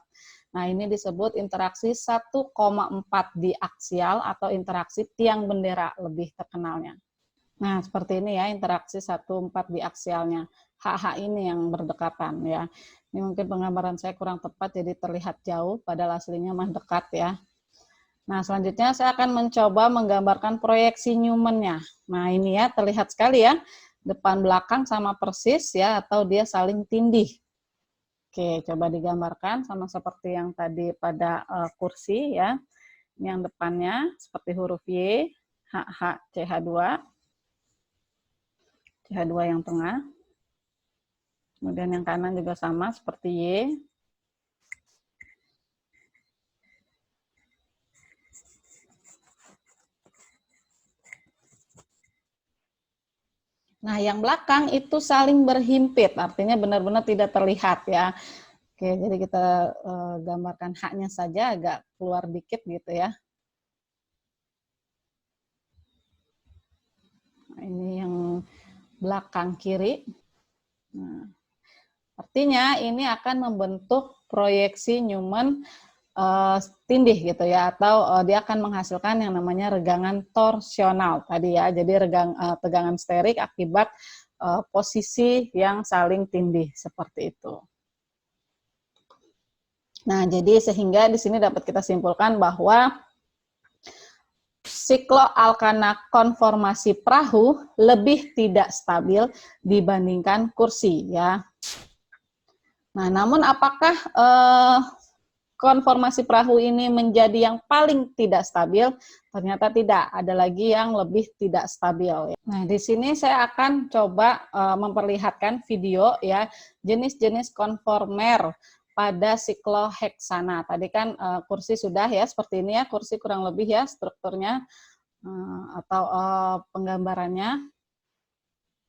Nah, ini disebut interaksi 1,4 diaksial atau interaksi tiang bendera lebih terkenalnya. Nah, seperti ini ya interaksi 1,4 diaksialnya. Hak-hak ini yang berdekatan ya. Ini mungkin penggambaran saya kurang tepat jadi terlihat jauh, padahal aslinya mah dekat ya. Nah, selanjutnya saya akan mencoba menggambarkan proyeksi Newman-nya. Nah, ini ya terlihat sekali ya, depan belakang sama persis ya, atau dia saling tindih. Oke, coba digambarkan sama seperti yang tadi pada kursi ya. Ini yang depannya seperti huruf Y, HH, CH2 yang tengah. Kemudian yang kanan juga sama seperti Y. Nah, yang belakang itu saling berhimpit, artinya benar-benar tidak terlihat ya. Oke, jadi kita gambarkan haknya saja agak keluar dikit gitu ya. Nah, ini yang belakang kiri. Nah, artinya ini akan membentuk proyeksi Newman tindih gitu ya, atau dia akan menghasilkan yang namanya regangan torsional tadi ya. Jadi tegangan sterik akibat posisi yang saling tindih seperti itu. Nah, jadi sehingga di sini dapat kita simpulkan bahwa sikloalkana konformasi perahu lebih tidak stabil dibandingkan kursi ya. Nah, namun apakah konformasi perahu ini menjadi yang paling tidak stabil? Ternyata tidak, ada lagi yang lebih tidak stabil. Nah, di sini saya akan coba memperlihatkan video ya jenis-jenis konformer pada sikloheksana. Tadi kan kursi sudah ya seperti ini ya, kursi kurang lebih ya strukturnya atau penggambarannya.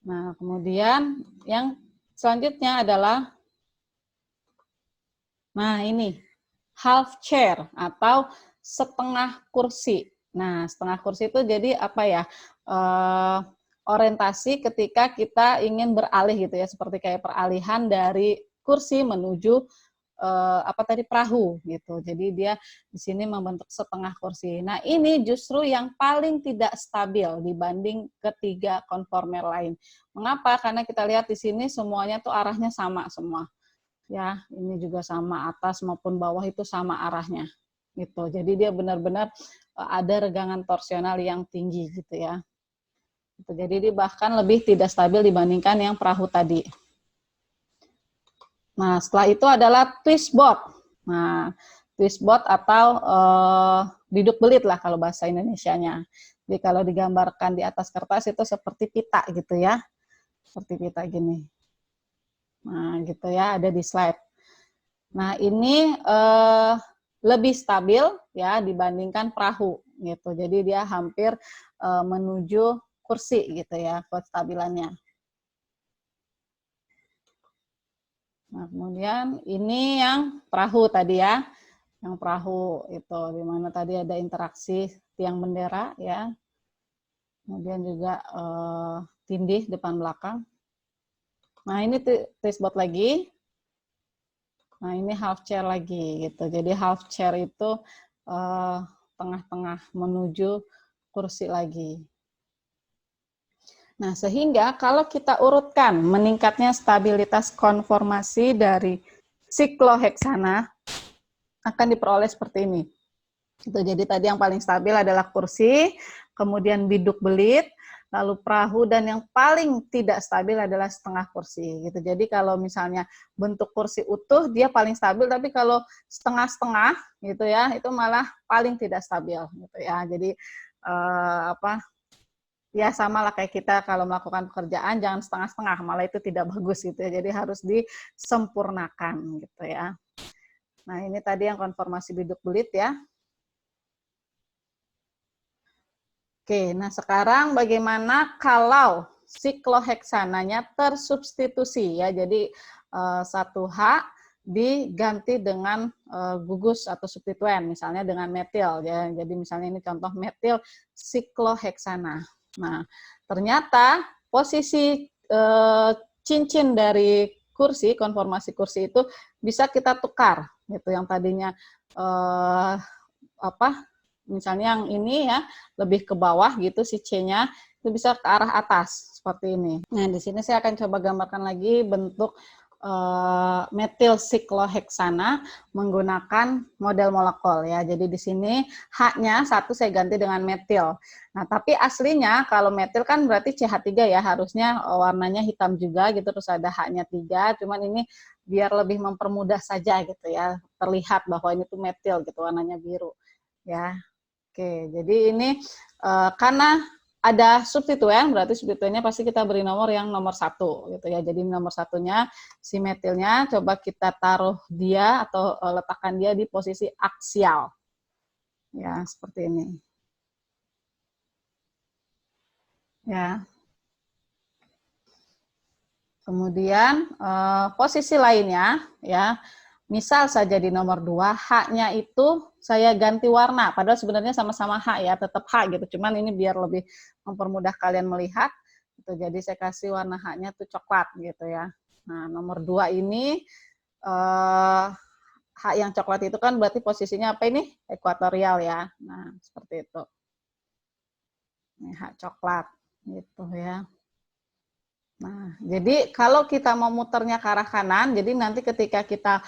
Nah, kemudian yang selanjutnya adalah ini half chair atau setengah kursi. Nah, setengah kursi itu jadi apa ya? Orientasi ketika kita ingin beralih gitu ya, seperti kayak peralihan dari kursi menuju perahu gitu. Jadi dia di sini membentuk setengah kursi. Nah, ini justru yang paling tidak stabil dibanding ketiga konformer lain. Mengapa? Karena kita lihat di sini semuanya tuh arahnya sama semua. Ya, ini juga sama, atas maupun bawah itu sama arahnya gitu. Jadi dia benar-benar ada regangan torsional yang tinggi gitu ya. Gitu. Jadi dia bahkan lebih tidak stabil dibandingkan yang perahu tadi. Nah, setelah itu adalah twist boat. Nah, twist boat atau biduk belit lah kalau bahasa Indonesianya. Jadi kalau digambarkan di atas kertas itu seperti pita gitu ya. Seperti pita gini. Nah, gitu ya, ada di slide. Nah, ini lebih stabil ya dibandingkan perahu gitu. Jadi dia hampir menuju kursi gitu ya kestabilannya. Nah, kemudian ini yang perahu tadi ya. Yang perahu itu di mana tadi ada interaksi tiang bendera ya. Kemudian juga tindih depan belakang. Nah, ini twist boat lagi. Nah, ini half chair lagi gitu. Jadi half chair itu tengah-tengah menuju kursi lagi. Nah, sehingga kalau kita urutkan meningkatnya stabilitas konformasi dari sikloheksana akan diperoleh seperti ini. Itu jadi tadi yang paling stabil adalah kursi, kemudian biduk belit, lalu perahu, dan yang paling tidak stabil adalah setengah kursi gitu. Jadi kalau misalnya bentuk kursi utuh dia paling stabil, tapi kalau setengah-setengah gitu ya itu malah paling tidak stabil gitu ya. Jadi ya sama lah kayak kita kalau melakukan pekerjaan jangan setengah-setengah, malah itu tidak bagus gitu ya. Jadi harus disempurnakan gitu ya. Nah, ini tadi yang konformasi biduk belit ya. Oke, nah sekarang bagaimana kalau sikloheksananya tersubstitusi ya. Jadi 1H diganti dengan gugus atau substituen, misalnya dengan metil ya. Jadi misalnya ini contoh metil sikloheksana. Nah, ternyata posisi cincin dari kursi, konformasi kursi itu bisa kita tukar gitu. Yang tadinya misalnya yang ini ya lebih ke bawah gitu si C-nya, itu bisa ke arah atas seperti ini. Nah, di sini saya akan coba gambarkan lagi bentuk metil sikloheksana menggunakan model molekul ya. Jadi di sini H-nya satu saya ganti dengan metil. Nah, tapi aslinya kalau metil kan berarti CH3 ya, harusnya warnanya hitam juga gitu, terus ada H-nya 3, cuman ini biar lebih mempermudah saja gitu ya, terlihat bahwa ini tuh metil gitu, warnanya biru ya. Oke, jadi ini karena ada substituen, berarti substituennya pasti kita beri nomor yang nomor 1 gitu ya. Jadi nomor 1-nya si metilnya coba kita taruh dia atau letakkan dia di posisi aksial. Ya, seperti ini. Ya. Kemudian posisi lainnya ya. Misal saja di nomor 2, H-nya itu saya ganti warna, padahal sebenarnya sama-sama H ya, tetap H gitu. Cuman ini biar lebih mempermudah kalian melihat. Gitu. Jadi saya kasih warna H-nya tuh coklat gitu ya. Nah, nomor 2 ini H yang coklat itu kan berarti posisinya apa ini? Ekuatorial ya. Nah, seperti itu. Ini H coklat gitu ya. Nah, jadi kalau kita mau muternya ke arah kanan, jadi nanti ketika kita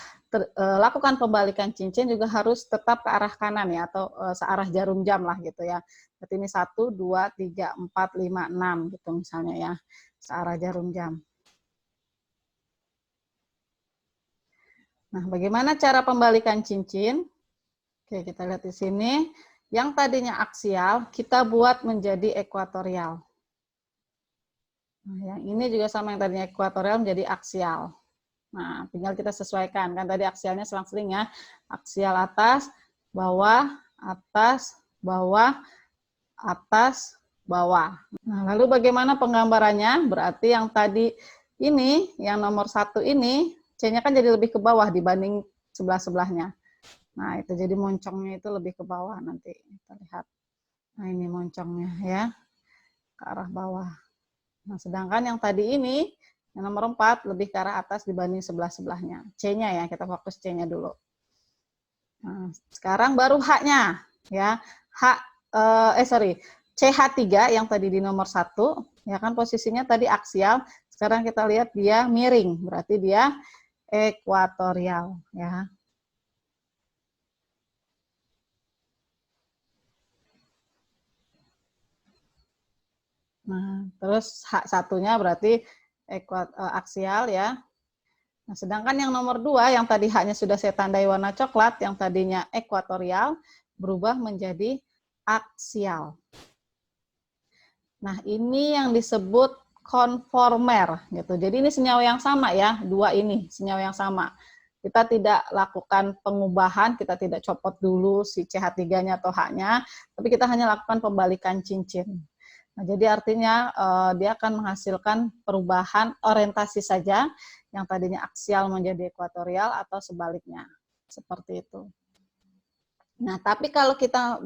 lakukan pembalikan cincin juga harus tetap ke arah kanan ya, atau searah jarum jam lah gitu ya. Berarti ini 1, 2, 3, 4, 5, 6 gitu misalnya ya, searah jarum jam. Nah, bagaimana cara pembalikan cincin? Oke, kita lihat di sini. Yang tadinya aksial, kita buat menjadi ekuatorial. Nah, yang ini juga sama, yang tadinya ekuatorial menjadi aksial. Nah, tinggal kita sesuaikan. Kan tadi aksialnya selang-seling ya. Aksial atas, bawah, atas, bawah, atas, bawah. Nah, lalu bagaimana penggambarannya? Berarti yang tadi ini, yang nomor 1 ini, C-nya kan jadi lebih ke bawah dibanding sebelah-sebelahnya. Nah, itu jadi moncongnya itu lebih ke bawah nanti. Kita lihat. Nah, ini moncongnya ya, ke arah bawah. Nah, sedangkan yang tadi ini, yang nomor 4, lebih ke arah atas dibanding sebelah-sebelahnya. C-nya ya, kita fokus C-nya dulu. Nah, sekarang baru H-nya. Ya, CH3 yang tadi di nomor 1, ya kan posisinya tadi aksial, sekarang kita lihat dia miring, berarti dia ekuatorial. Ya. Nah, terus H1-nya berarti aksial ya. Nah, sedangkan yang nomor 2, yang tadi H-nya sudah saya tandai warna coklat, yang tadinya ekuatorial, berubah menjadi aksial. Nah, ini yang disebut konformer. Gitu. Jadi ini senyawa yang sama ya, 2 ini senyawa yang sama. Kita tidak lakukan pengubahan, kita tidak copot dulu si CH3-nya atau H-nya, tapi kita hanya lakukan pembalikan cincin. Nah, jadi artinya dia akan menghasilkan perubahan orientasi saja, yang tadinya aksial menjadi ekuatorial atau sebaliknya. Seperti itu. Nah, tapi kalau kita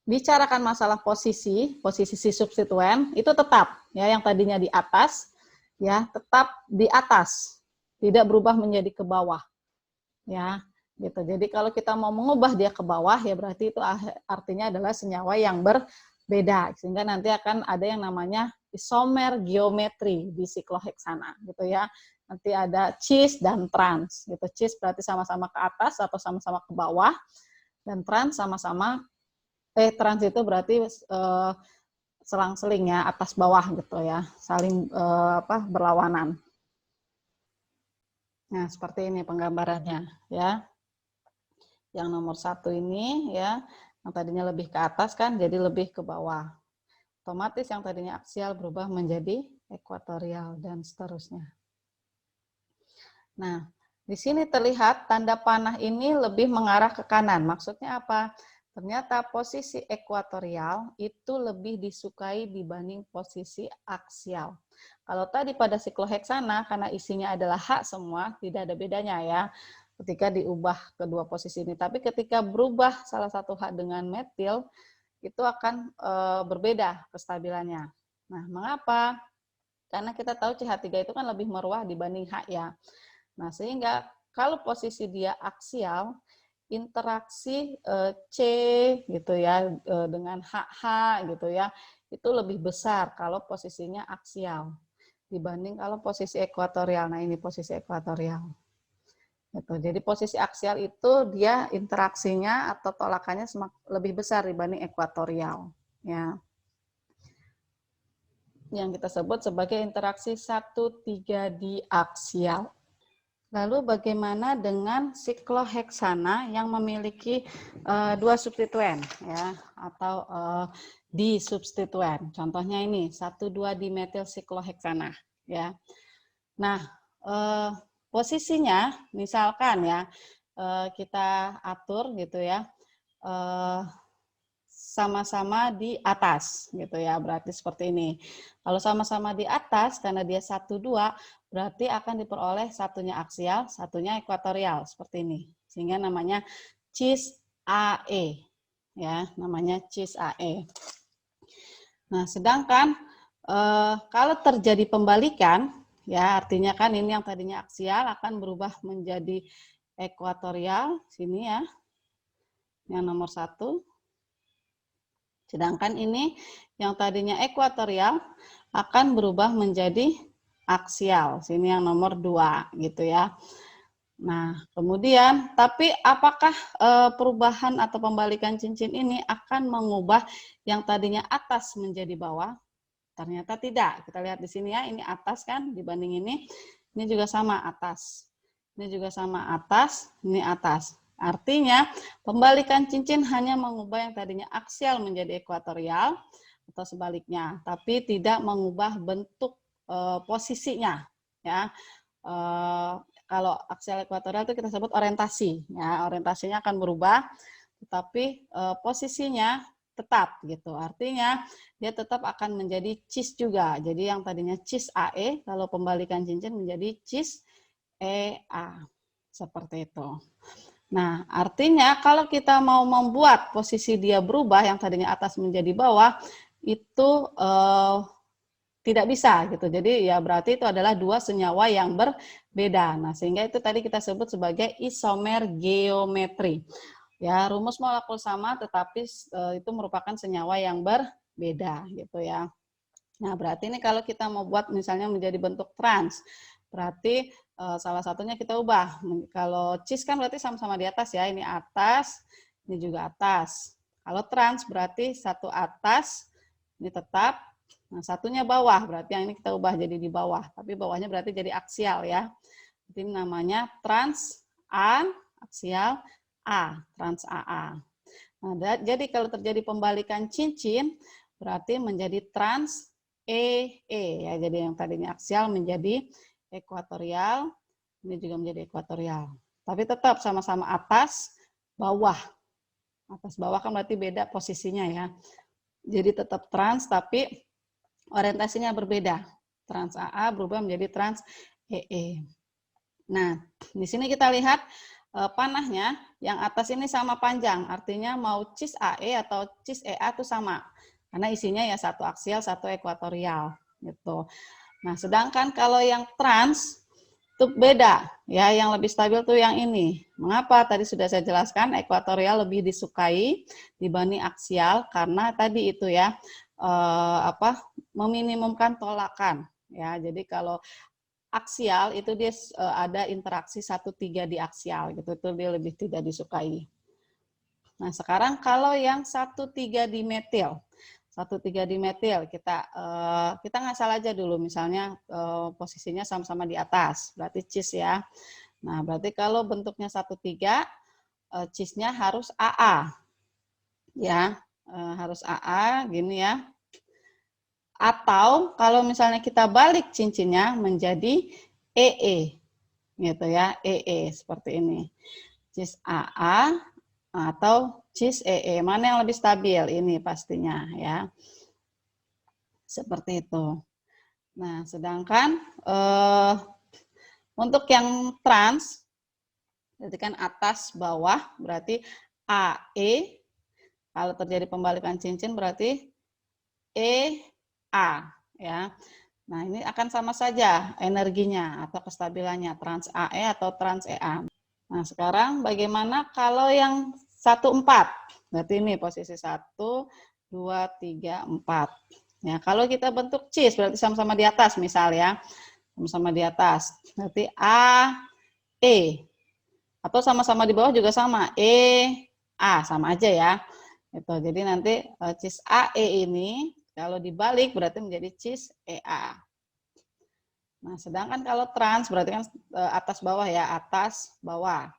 bicarakan masalah posisi si substituen, itu tetap ya, yang tadinya di atas ya, tetap di atas. Tidak berubah menjadi ke bawah. Ya, gitu. Jadi kalau kita mau mengubah dia ke bawah ya berarti itu artinya adalah senyawa yang berbeda, sehingga nanti akan ada yang namanya isomer geometri di sikloheksana gitu ya. Nanti ada cis dan trans gitu. Cis berarti sama-sama ke atas atau sama-sama ke bawah, dan trans sama-sama trans itu berarti selang-seling ya, atas bawah gitu ya, saling berlawanan. Nah, seperti ini penggambarannya ya. Yang nomor 1 ini ya, yang tadinya lebih ke atas kan jadi lebih ke bawah. Otomatis yang tadinya aksial berubah menjadi ekuatorial dan seterusnya. Nah, di sini terlihat tanda panah ini lebih mengarah ke kanan. Maksudnya apa? Ternyata posisi ekuatorial itu lebih disukai dibanding posisi aksial. Kalau tadi pada sikloheksana, karena isinya adalah H semua, tidak ada bedanya ya ketika diubah kedua posisi ini. Tapi ketika berubah salah satu H dengan metil, itu akan berbeda kestabilannya. Nah, mengapa? Karena kita tahu CH3 itu kan lebih meruah dibanding H ya. Nah, sehingga kalau posisi dia aksial, interaksi C gitu ya dengan HH gitu ya, itu lebih besar kalau posisinya aksial dibanding kalau posisi ekuatorial. Nah, ini posisi ekuatorial. Gitu. Jadi posisi aksial itu dia interaksinya atau tolakannya lebih besar dibanding ekuatorial. Ya. Yang kita sebut sebagai interaksi 1,3 diaksial. Lalu bagaimana dengan sikloheksana yang memiliki dua substituen ya atau disubstituen. Contohnya ini 1,2 dimetil sikloheksana ya. Nah, posisinya misalkan ya kita atur gitu ya. Sama-sama di atas gitu ya, berarti seperti ini. Kalau sama-sama di atas karena dia 1,2 berarti akan diperoleh satunya aksial, satunya ekuatorial seperti ini. Sehingga namanya cis AE ya, namanya cis AE. Nah, sedangkan kalau terjadi pembalikan ya, artinya kan ini yang tadinya aksial akan berubah menjadi ekuatorial sini ya. Yang nomor 1. Sedangkan ini yang tadinya ekuatorial akan berubah menjadi aksial. Sini yang nomor 2 gitu ya. Nah, kemudian tapi apakah perubahan atau pembalikan cincin ini akan mengubah yang tadinya atas menjadi bawah? Ternyata tidak. Kita lihat di sini ya, ini atas kan dibanding ini. Ini juga sama atas. Ini juga sama atas, ini atas. Artinya, pembalikan cincin hanya mengubah yang tadinya aksial menjadi ekuatorial atau sebaliknya, tapi tidak mengubah bentuk posisinya. Ya, kalau aksial ekuatorial itu kita sebut orientasi. Ya, orientasinya akan berubah, tetapi posisinya tetap gitu. Artinya dia tetap akan menjadi cis juga. Jadi yang tadinya cis AE, kalau pembalikan cincin menjadi cis EA. Seperti itu. Nah, artinya kalau kita mau membuat posisi dia berubah yang tadinya atas menjadi bawah, itu tidak bisa gitu. Jadi ya berarti itu adalah dua senyawa yang berbeda. Nah, sehingga itu tadi kita sebut sebagai isomer geometri. Ya, rumus molekul sama tetapi itu merupakan senyawa yang berbeda gitu ya. Nah, berarti ini kalau kita mau buat misalnya menjadi bentuk trans, berarti salah satunya kita ubah. Kalau cis kan berarti sama-sama di atas ya, ini atas, ini juga atas. Kalau trans berarti satu atas, ini tetap, nah satunya bawah, berarti yang ini kita ubah jadi di bawah, tapi bawahnya berarti jadi aksial ya. Ini namanya trans A, aksial A, trans AA. Nah, jadi kalau terjadi pembalikan cincin, berarti menjadi trans EE ya. Jadi yang tadinya aksial menjadi ekuatorial, ini juga menjadi ekuatorial. Tapi tetap sama-sama atas, bawah. Atas bawah kan berarti beda posisinya ya. Jadi tetap trans tapi orientasinya berbeda. Trans AA berubah menjadi trans EE. Nah, di sini kita lihat panahnya yang atas ini sama panjang, artinya mau cis AE atau cis EA itu sama. Karena isinya ya satu aksial, satu ekuatorial gitu. Nah, sedangkan kalau yang trans itu beda, ya yang lebih stabil tuh yang ini. Mengapa? Tadi sudah saya jelaskan ekuatorial lebih disukai dibanding aksial karena tadi itu ya meminimumkan tolakan. Ya, jadi kalau aksial itu dia ada interaksi 1,3 di aksial gitu, itu dia lebih tidak disukai. Nah, sekarang kalau yang 1,3 dimetil. 1,3 dimetil kita ngasal aja dulu misalnya posisinya sama-sama di atas, berarti cis ya. Nah, berarti kalau bentuknya 1,3 cisnya harus AA. Ya, harus AA gini ya. Atau kalau misalnya kita balik cincinnya menjadi EE gitu ya, EE seperti ini. Cis AA atau cis EE, mana yang lebih stabil ini pastinya ya. Seperti itu. Nah, sedangkan untuk yang trans, berarti kan atas bawah, berarti AE. Kalau terjadi pembalikan cincin berarti EA, ya. Nah, ini akan sama saja energinya atau kestabilannya, trans AE atau trans EA. Nah, sekarang bagaimana kalau yang 1,4? Berarti ini posisi 1, 2, 3, 4. Ya, kalau kita bentuk cis berarti sama-sama di atas misal ya. Sama-sama di atas. Berarti A, E. Atau sama-sama di bawah juga sama, E, A, sama aja ya. Itu. Jadi nanti cis AE ini kalau dibalik berarti menjadi cis EA. Nah, sedangkan kalau trans berarti kan atas bawah ya, atas bawah.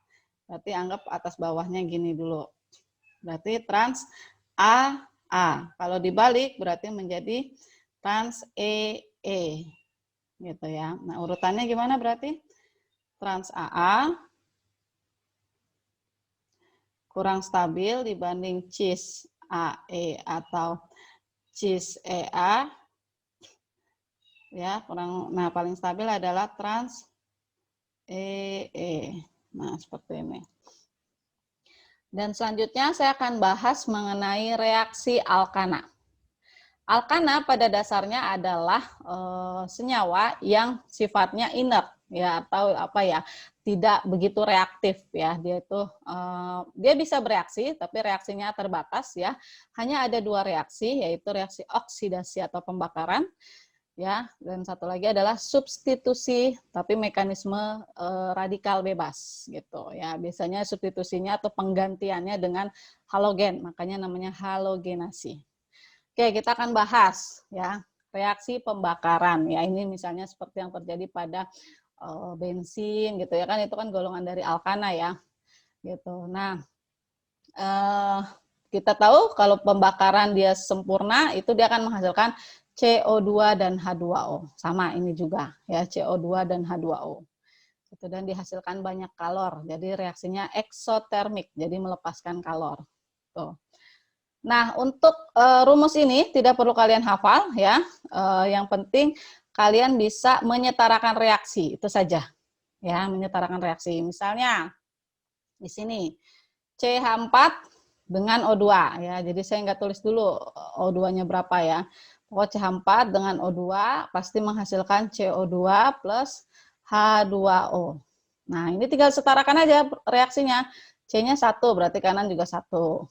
Berarti anggap atas bawahnya gini dulu. Berarti trans AA. Kalau dibalik berarti menjadi trans EE. Gitu ya. Nah, urutannya gimana berarti? Trans AA kurang stabil dibanding cis AE atau cis EA. Ya, nah paling stabil adalah trans EE. Nah, seperti ini. Dan selanjutnya saya akan bahas mengenai reaksi alkana. Alkana pada dasarnya adalah senyawa yang sifatnya inert ya atau apa ya, tidak begitu reaktif ya. Dia itu dia bisa bereaksi tapi reaksinya terbatas ya. Hanya ada 2 reaksi, yaitu reaksi oksidasi atau pembakaran ya, dan satu lagi adalah substitusi tapi mekanisme radikal bebas gitu ya. Biasanya substitusinya atau penggantiannya dengan halogen, makanya namanya halogenasi. Oke, kita akan bahas ya reaksi pembakaran ya. Ini misalnya seperti yang terjadi pada bensin gitu ya kan, itu kan golongan dari alkana ya gitu. Nah, kita tahu kalau pembakaran dia sempurna itu dia akan menghasilkan CO2 dan H2O. Sama ini juga ya, CO2 dan H2O. Gitu, dan dihasilkan banyak kalor. Jadi reaksinya eksotermik, jadi melepaskan kalor. Tuh. Nah, untuk rumus ini tidak perlu kalian hafal ya. Yang penting kalian bisa menyetarakan reaksi, itu saja. Ya, menyetarakan reaksi. Misalnya di sini CH4 dengan O2 ya. Jadi saya nggak tulis dulu O2-nya berapa ya. Pokoknya CH4 dengan O2 pasti menghasilkan CO2 plus H2O. Nah, ini tinggal setarakan aja reaksinya. C-nya 1, berarti kanan juga 1.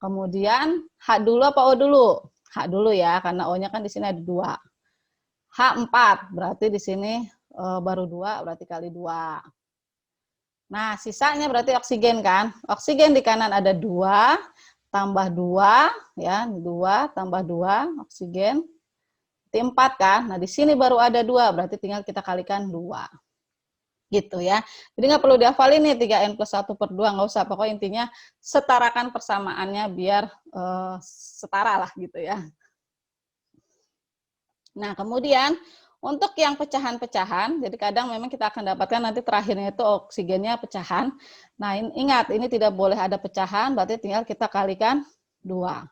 Kemudian H dulu apa O dulu? H dulu ya, karena O-nya kan di sini ada 2. H4, berarti di sini baru 2, berarti kali 2. Nah, sisanya berarti oksigen kan? Oksigen di kanan ada 2, tambah 2, ya, 2 tambah 2, oksigen. Berarti 4 kan? Nah, di sini baru ada 2, berarti tinggal kita kalikan 2. Gitu ya. Jadi nggak perlu dihafalin nih 3N plus 1 per 2, nggak usah. Pokoknya intinya setarakan persamaannya biar setara lah gitu ya. Nah, kemudian untuk yang pecahan-pecahan, jadi kadang memang kita akan dapatkan nanti terakhirnya itu oksigennya pecahan. Nah, ingat, ini tidak boleh ada pecahan, berarti tinggal kita kalikan 2.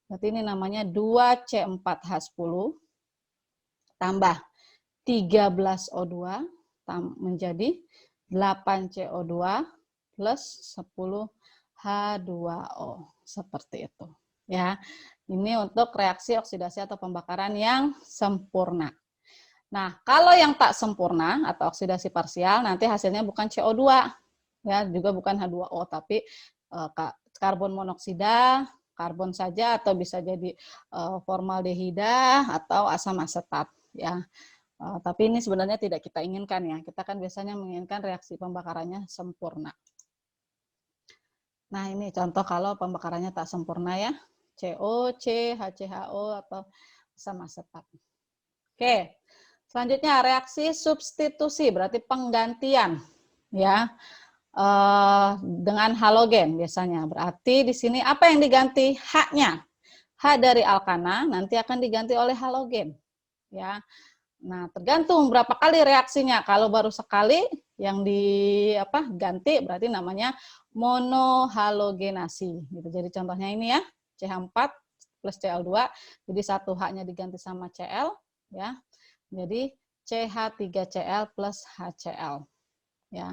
Berarti ini namanya 2C4H10 tambah 13O2 menjadi 8CO2 plus 10H2O. Seperti itu. Ya, ini untuk reaksi oksidasi atau pembakaran yang sempurna. Nah, kalau yang tak sempurna atau oksidasi parsial, nanti hasilnya bukan CO2, ya, juga bukan H2O, tapi karbon monoksida, karbon saja, atau bisa jadi formaldehida atau asam asetat, ya. Tapi ini sebenarnya tidak kita inginkan ya. Kita kan biasanya menginginkan reaksi pembakarannya sempurna. Nah, ini contoh kalau pembakarannya tak sempurna ya. COC, HCHO atau asam asetat. Oke. Selanjutnya reaksi substitusi, berarti penggantian ya. Dengan halogen biasanya. Berarti di sini apa yang diganti? H-nya. H dari alkana nanti akan diganti oleh halogen ya. Nah, tergantung berapa kali reaksinya. Kalau baru sekali yang ganti berarti namanya monohalogenasi. Gitu. Jadi contohnya ini ya, CH4 plus Cl2. Jadi 1 H-nya diganti sama Cl ya. Jadi CH3Cl plus HCl. Ya.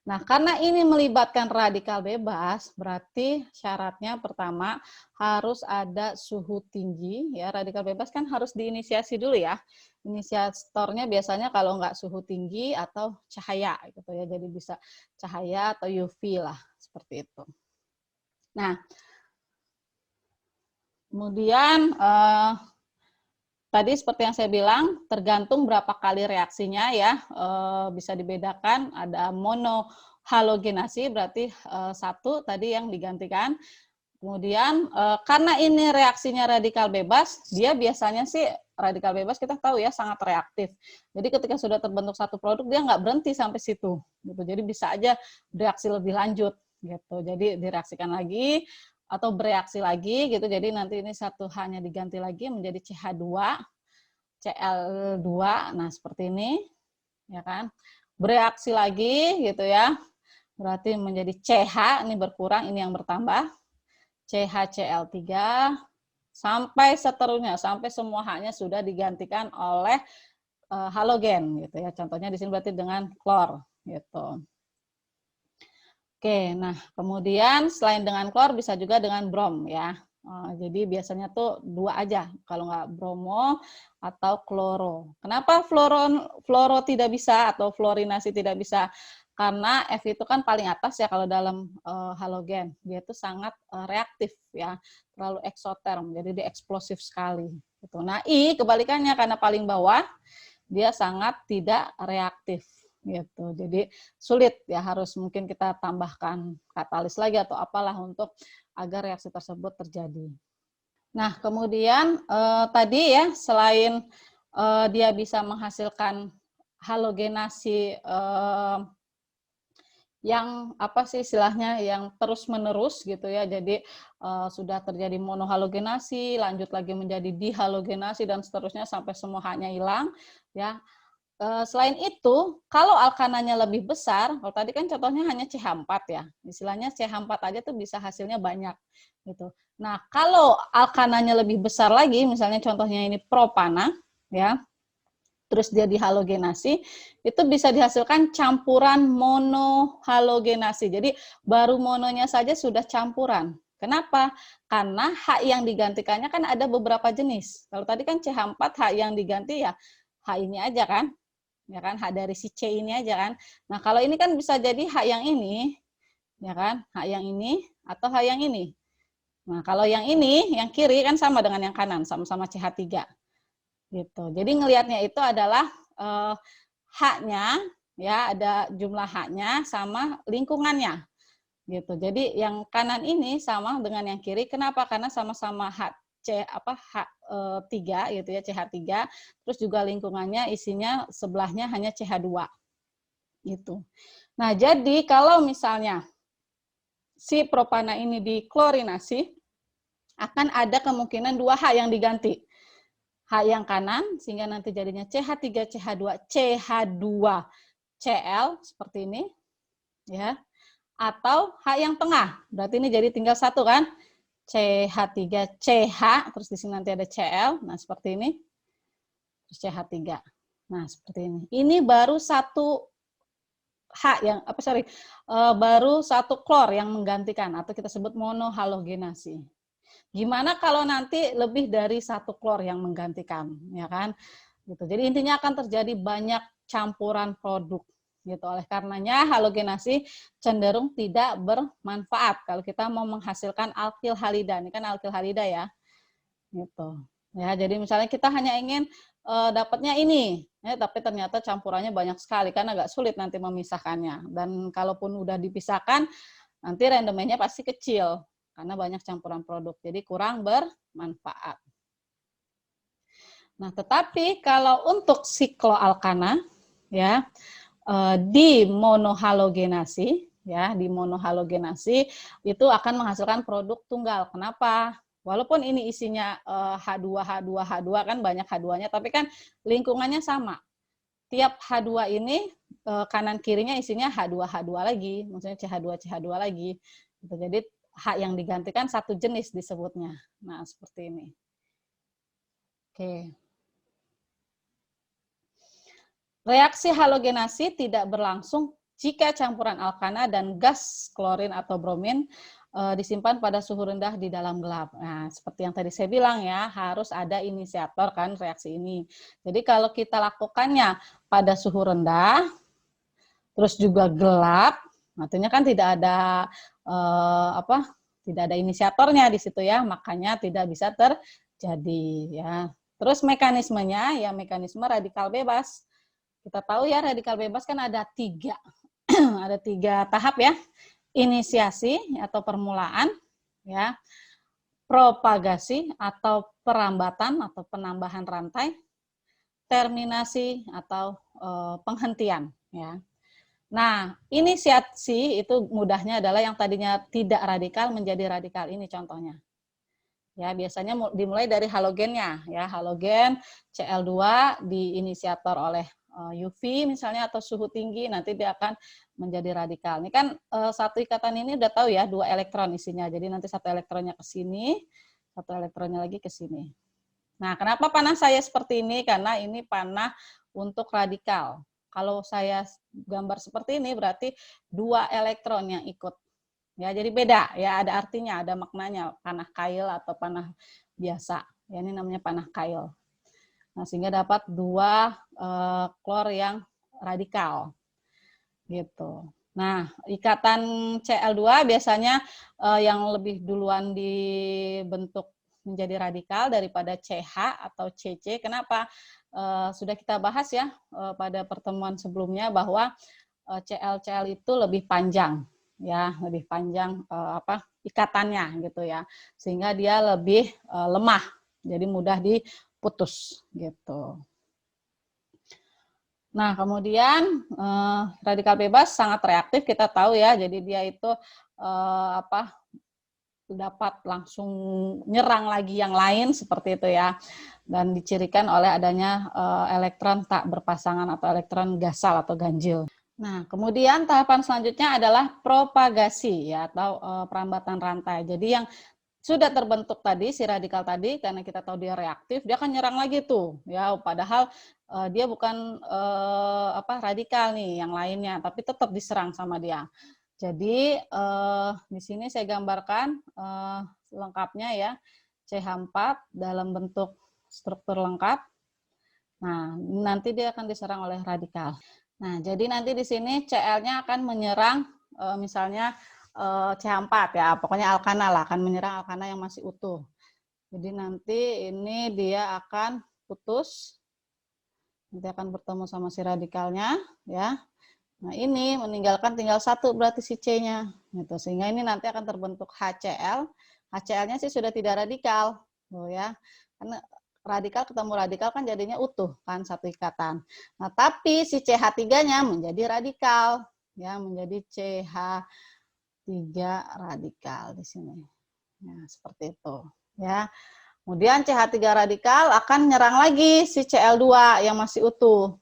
Nah, karena ini melibatkan radikal bebas, berarti syaratnya pertama harus ada suhu tinggi. Ya, radikal bebas kan harus diinisiasi dulu ya. Inisiatornya biasanya kalau nggak suhu tinggi atau cahaya gitu ya. Jadi bisa cahaya atau UV lah seperti itu. Nah, kemudian tadi seperti yang saya bilang, tergantung berapa kali reaksinya ya, bisa dibedakan, ada monohalogenasi, berarti satu tadi yang digantikan. Kemudian karena ini reaksinya radikal bebas, dia biasanya sih radikal bebas kita tahu ya sangat reaktif. Jadi ketika sudah terbentuk satu produk, dia nggak berhenti sampai situ. Gitu. Jadi bisa aja bereaksi lebih lanjut. Gitu. Jadi direaksikan lagi, atau bereaksi lagi gitu. Jadi nanti ini satu hanya diganti lagi menjadi CH2, Cl2. Nah, seperti ini ya kan. Bereaksi lagi gitu ya. Berarti menjadi CH, ini berkurang, ini yang bertambah. CHCl3 sampai seterusnya, sampai semua H-nya sudah digantikan oleh halogen gitu ya. Contohnya di sini berarti dengan klor gitu. Oke, nah kemudian selain dengan klor bisa juga dengan brom ya. Jadi biasanya tuh dua aja, kalau nggak bromo atau kloro. Kenapa fluoro tidak bisa atau fluorinasi tidak bisa? Karena F itu kan paling atas ya kalau dalam halogen. Dia itu sangat reaktif ya, terlalu eksoterm, jadi dia eksplosif sekali. Gitu. Nah I kebalikannya karena paling bawah, dia sangat tidak reaktif gitu. Jadi sulit ya, harus mungkin kita tambahkan katalis lagi atau apalah untuk agar reaksi tersebut terjadi. Nah, kemudian tadi ya selain dia bisa menghasilkan halogenasi yang apa sih istilahnya yang terus-menerus gitu ya. Jadi sudah terjadi monohalogenasi, lanjut lagi menjadi dihalogenasi dan seterusnya sampai semua H-nya hilang ya. Selain itu, kalau alkananya lebih besar, kalau tadi kan contohnya hanya CH4 ya, istilahnya CH4 aja tuh bisa hasilnya banyak gitu. Nah, kalau alkananya lebih besar lagi, misalnya contohnya ini propana ya, terus dia dihalogenasi, itu bisa dihasilkan campuran monohalogenasi. Jadi baru mononya saja sudah campuran. Kenapa? Karena H yang digantikannya kan ada beberapa jenis. Kalau tadi kan CH4, H yang diganti ya H ini aja kan, ya kan, H dari si C ini aja kan. Nah kalau ini kan bisa jadi H yang ini, ya kan, H yang ini atau H yang ini. Nah kalau yang ini, yang kiri kan sama dengan yang kanan, sama-sama CH3 gitu. Jadi ngelihatnya itu adalah H-nya ya, ada jumlah H-nya sama lingkungannya gitu. Jadi yang kanan ini sama dengan yang kiri. Kenapa? Karena sama-sama H3 gitu ya, CH3, terus juga lingkungannya isinya sebelahnya hanya CH2 gitu. Nah, jadi kalau misalnya si propana ini diklorinasi, akan ada kemungkinan 2H yang diganti. H yang kanan sehingga nanti jadinya CH3 CH2 CH2Cl seperti ini ya. Atau H yang tengah. Berarti ini jadi tinggal satu kan? CH3CH terus di sini nanti ada Cl. Nah, seperti ini. Terus CH3. Nah, seperti ini. Ini baru satu baru satu klor yang menggantikan atau kita sebut monohalogenasi. Gimana kalau nanti lebih dari satu klor yang menggantikan, ya kan? Gitu. Jadi intinya akan terjadi banyak campuran produk. Gitu. Oleh karenanya halogenasi cenderung tidak bermanfaat kalau kita mau menghasilkan alkil halida. Ini kan alkil halida ya. Gitu. Ya, jadi misalnya kita hanya ingin dapatnya ini, ya, tapi ternyata campurannya banyak sekali kan agak sulit nanti memisahkannya. Dan kalaupun udah dipisahkan, nanti rendemennya pasti kecil karena banyak campuran produk. Jadi kurang bermanfaat. Nah, tetapi kalau untuk sikloalkana ya di monohalogenasi ya, di monohalogenasi itu akan menghasilkan produk tunggal. Kenapa? Walaupun ini isinya H2 H2 H2 kan banyak H2-nya, tapi kan lingkungannya sama. Tiap H2 ini kanan kirinya isinya H2 H2 lagi, maksudnya CH2 CH2 lagi. Gitu. Jadi H yang digantikan satu jenis disebutnya. Nah, seperti ini. Oke. Reaksi halogenasi tidak berlangsung jika campuran alkana dan gas klorin atau bromin disimpan pada suhu rendah di dalam gelap. Nah, seperti yang tadi saya bilang ya, harus ada inisiator kan reaksi ini. Jadi kalau kita lakukannya pada suhu rendah, terus juga gelap, artinya kan tidak ada tidak ada inisiatornya di situ ya, makanya tidak bisa terjadi ya. Terus mekanismenya ya mekanisme radikal bebas. Kita tahu ya radikal bebas kan ada 3 ada 3 tahap ya. Inisiasi atau permulaan ya, propagasi atau perambatan atau penambahan rantai, terminasi atau penghentian ya. Nah, inisiasi itu mudahnya adalah yang tadinya tidak radikal menjadi radikal, ini contohnya. Ya, biasanya dimulai dari halogennya ya, halogen Cl2 diinisiator oleh UV misalnya atau suhu tinggi, nanti dia akan menjadi radikal. Ini kan satu ikatan ini udah tahu ya, 2 elektron isinya. Jadi nanti 1 elektronnya ke sini, 1 elektronnya lagi ke sini. Nah, kenapa panah saya seperti ini? Karena ini panah untuk radikal. Kalau saya gambar seperti ini berarti 2 elektron yang ikut. Ya, jadi beda ya, ada artinya, ada maknanya, panah kail atau panah biasa. Ya, ini namanya panah kail. Nah, sehingga dapat 2 klor yang radikal. Gitu. Nah, ikatan Cl2 biasanya yang lebih duluan dibentuk menjadi radikal daripada CH atau CC. Kenapa? Sudah kita bahas ya pada pertemuan sebelumnya bahwa Cl itu lebih panjang ya, lebih panjang ikatannya gitu ya, sehingga dia lebih lemah, jadi mudah diputus gitu. Nah, kemudian radikal bebas sangat reaktif, kita tahu ya, jadi dia itu dapat langsung nyerang lagi yang lain seperti itu ya, dan dicirikan oleh adanya elektron tak berpasangan atau elektron gasal atau ganjil. Nah, kemudian tahapan selanjutnya adalah propagasi ya, atau perambatan rantai. Jadi yang sudah terbentuk tadi si radikal tadi, karena kita tahu dia reaktif, dia akan nyerang lagi tuh ya, padahal dia bukan radikal nih yang lainnya, tapi tetap diserang sama dia. Jadi di sini saya gambarkan lengkapnya ya, CH4 dalam bentuk struktur lengkap. Nah, nanti dia akan diserang oleh radikal. Nah, jadi nanti di sini Cl-nya akan menyerang misalnya CH4 ya, pokoknya alkana lah, akan menyerang alkana yang masih utuh. Jadi nanti ini dia akan putus, nanti akan bertemu sama si radikalnya ya. Nah, ini meninggalkan tinggal 1 berarti si C-nya. Gitu. Sehingga ini nanti akan terbentuk HCl. HCl-nya sih sudah tidak radikal. Tuh ya. Karena radikal ketemu radikal kan jadinya utuh kan, 1 ikatan. Nah, tapi si CH3-nya menjadi radikal. Ya, menjadi CH3 radikal di sini. Nah, seperti itu. Ya. Kemudian CH3 radikal akan nyerang lagi si Cl2 yang masih utuh.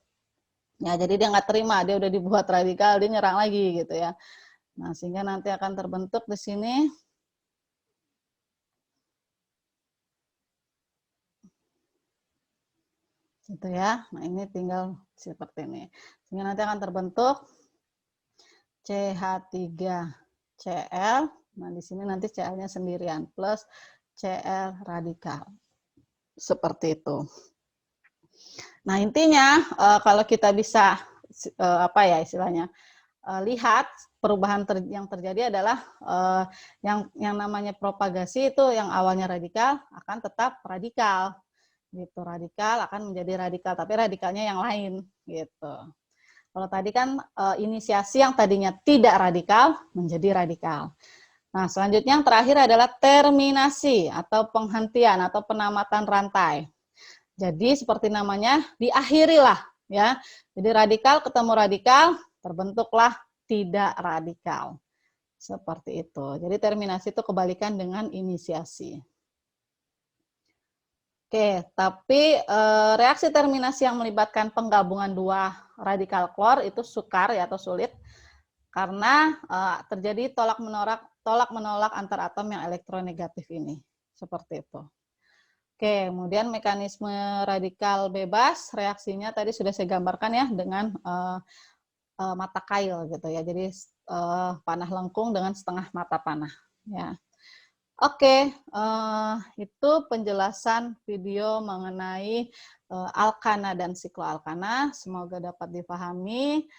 Ya, jadi dia nggak terima, dia udah dibuat radikal, dia nyerang lagi gitu ya. Nah, sehingga nanti akan terbentuk di sini gitu ya. Nah, ini tinggal seperti ini. Sehingga nanti akan terbentuk CH3Cl. Nah, di sini nanti Cl-nya sendirian plus Cl radikal. Seperti itu. Nah, intinya kalau kita bisa istilahnya lihat perubahan yang terjadi adalah yang namanya propagasi itu yang awalnya radikal akan tetap radikal gitu, radikal akan menjadi radikal tapi radikalnya yang lain gitu. Kalau tadi kan inisiasi yang tadinya tidak radikal menjadi radikal. Nah, selanjutnya yang terakhir adalah terminasi atau penghentian atau penamatan rantai. Jadi seperti namanya diakhirilah ya. Jadi radikal ketemu radikal terbentuklah tidak radikal. Seperti itu. Jadi terminasi itu kebalikan dengan inisiasi. Oke, tapi reaksi terminasi yang melibatkan penggabungan 2 radikal klor itu sukar ya atau sulit karena terjadi tolak menolak antar atom yang elektronegatif ini. Seperti itu. Oke, kemudian mekanisme radikal bebas, reaksinya tadi sudah saya gambarkan ya dengan mata kail gitu ya. Jadi panah lengkung dengan setengah mata panah. Ya. Oke, itu penjelasan video mengenai alkana dan sikloalkana. Semoga dapat dipahami.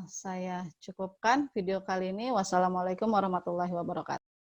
Saya cukupkan video kali ini. Wassalamualaikum warahmatullahi wabarakatuh.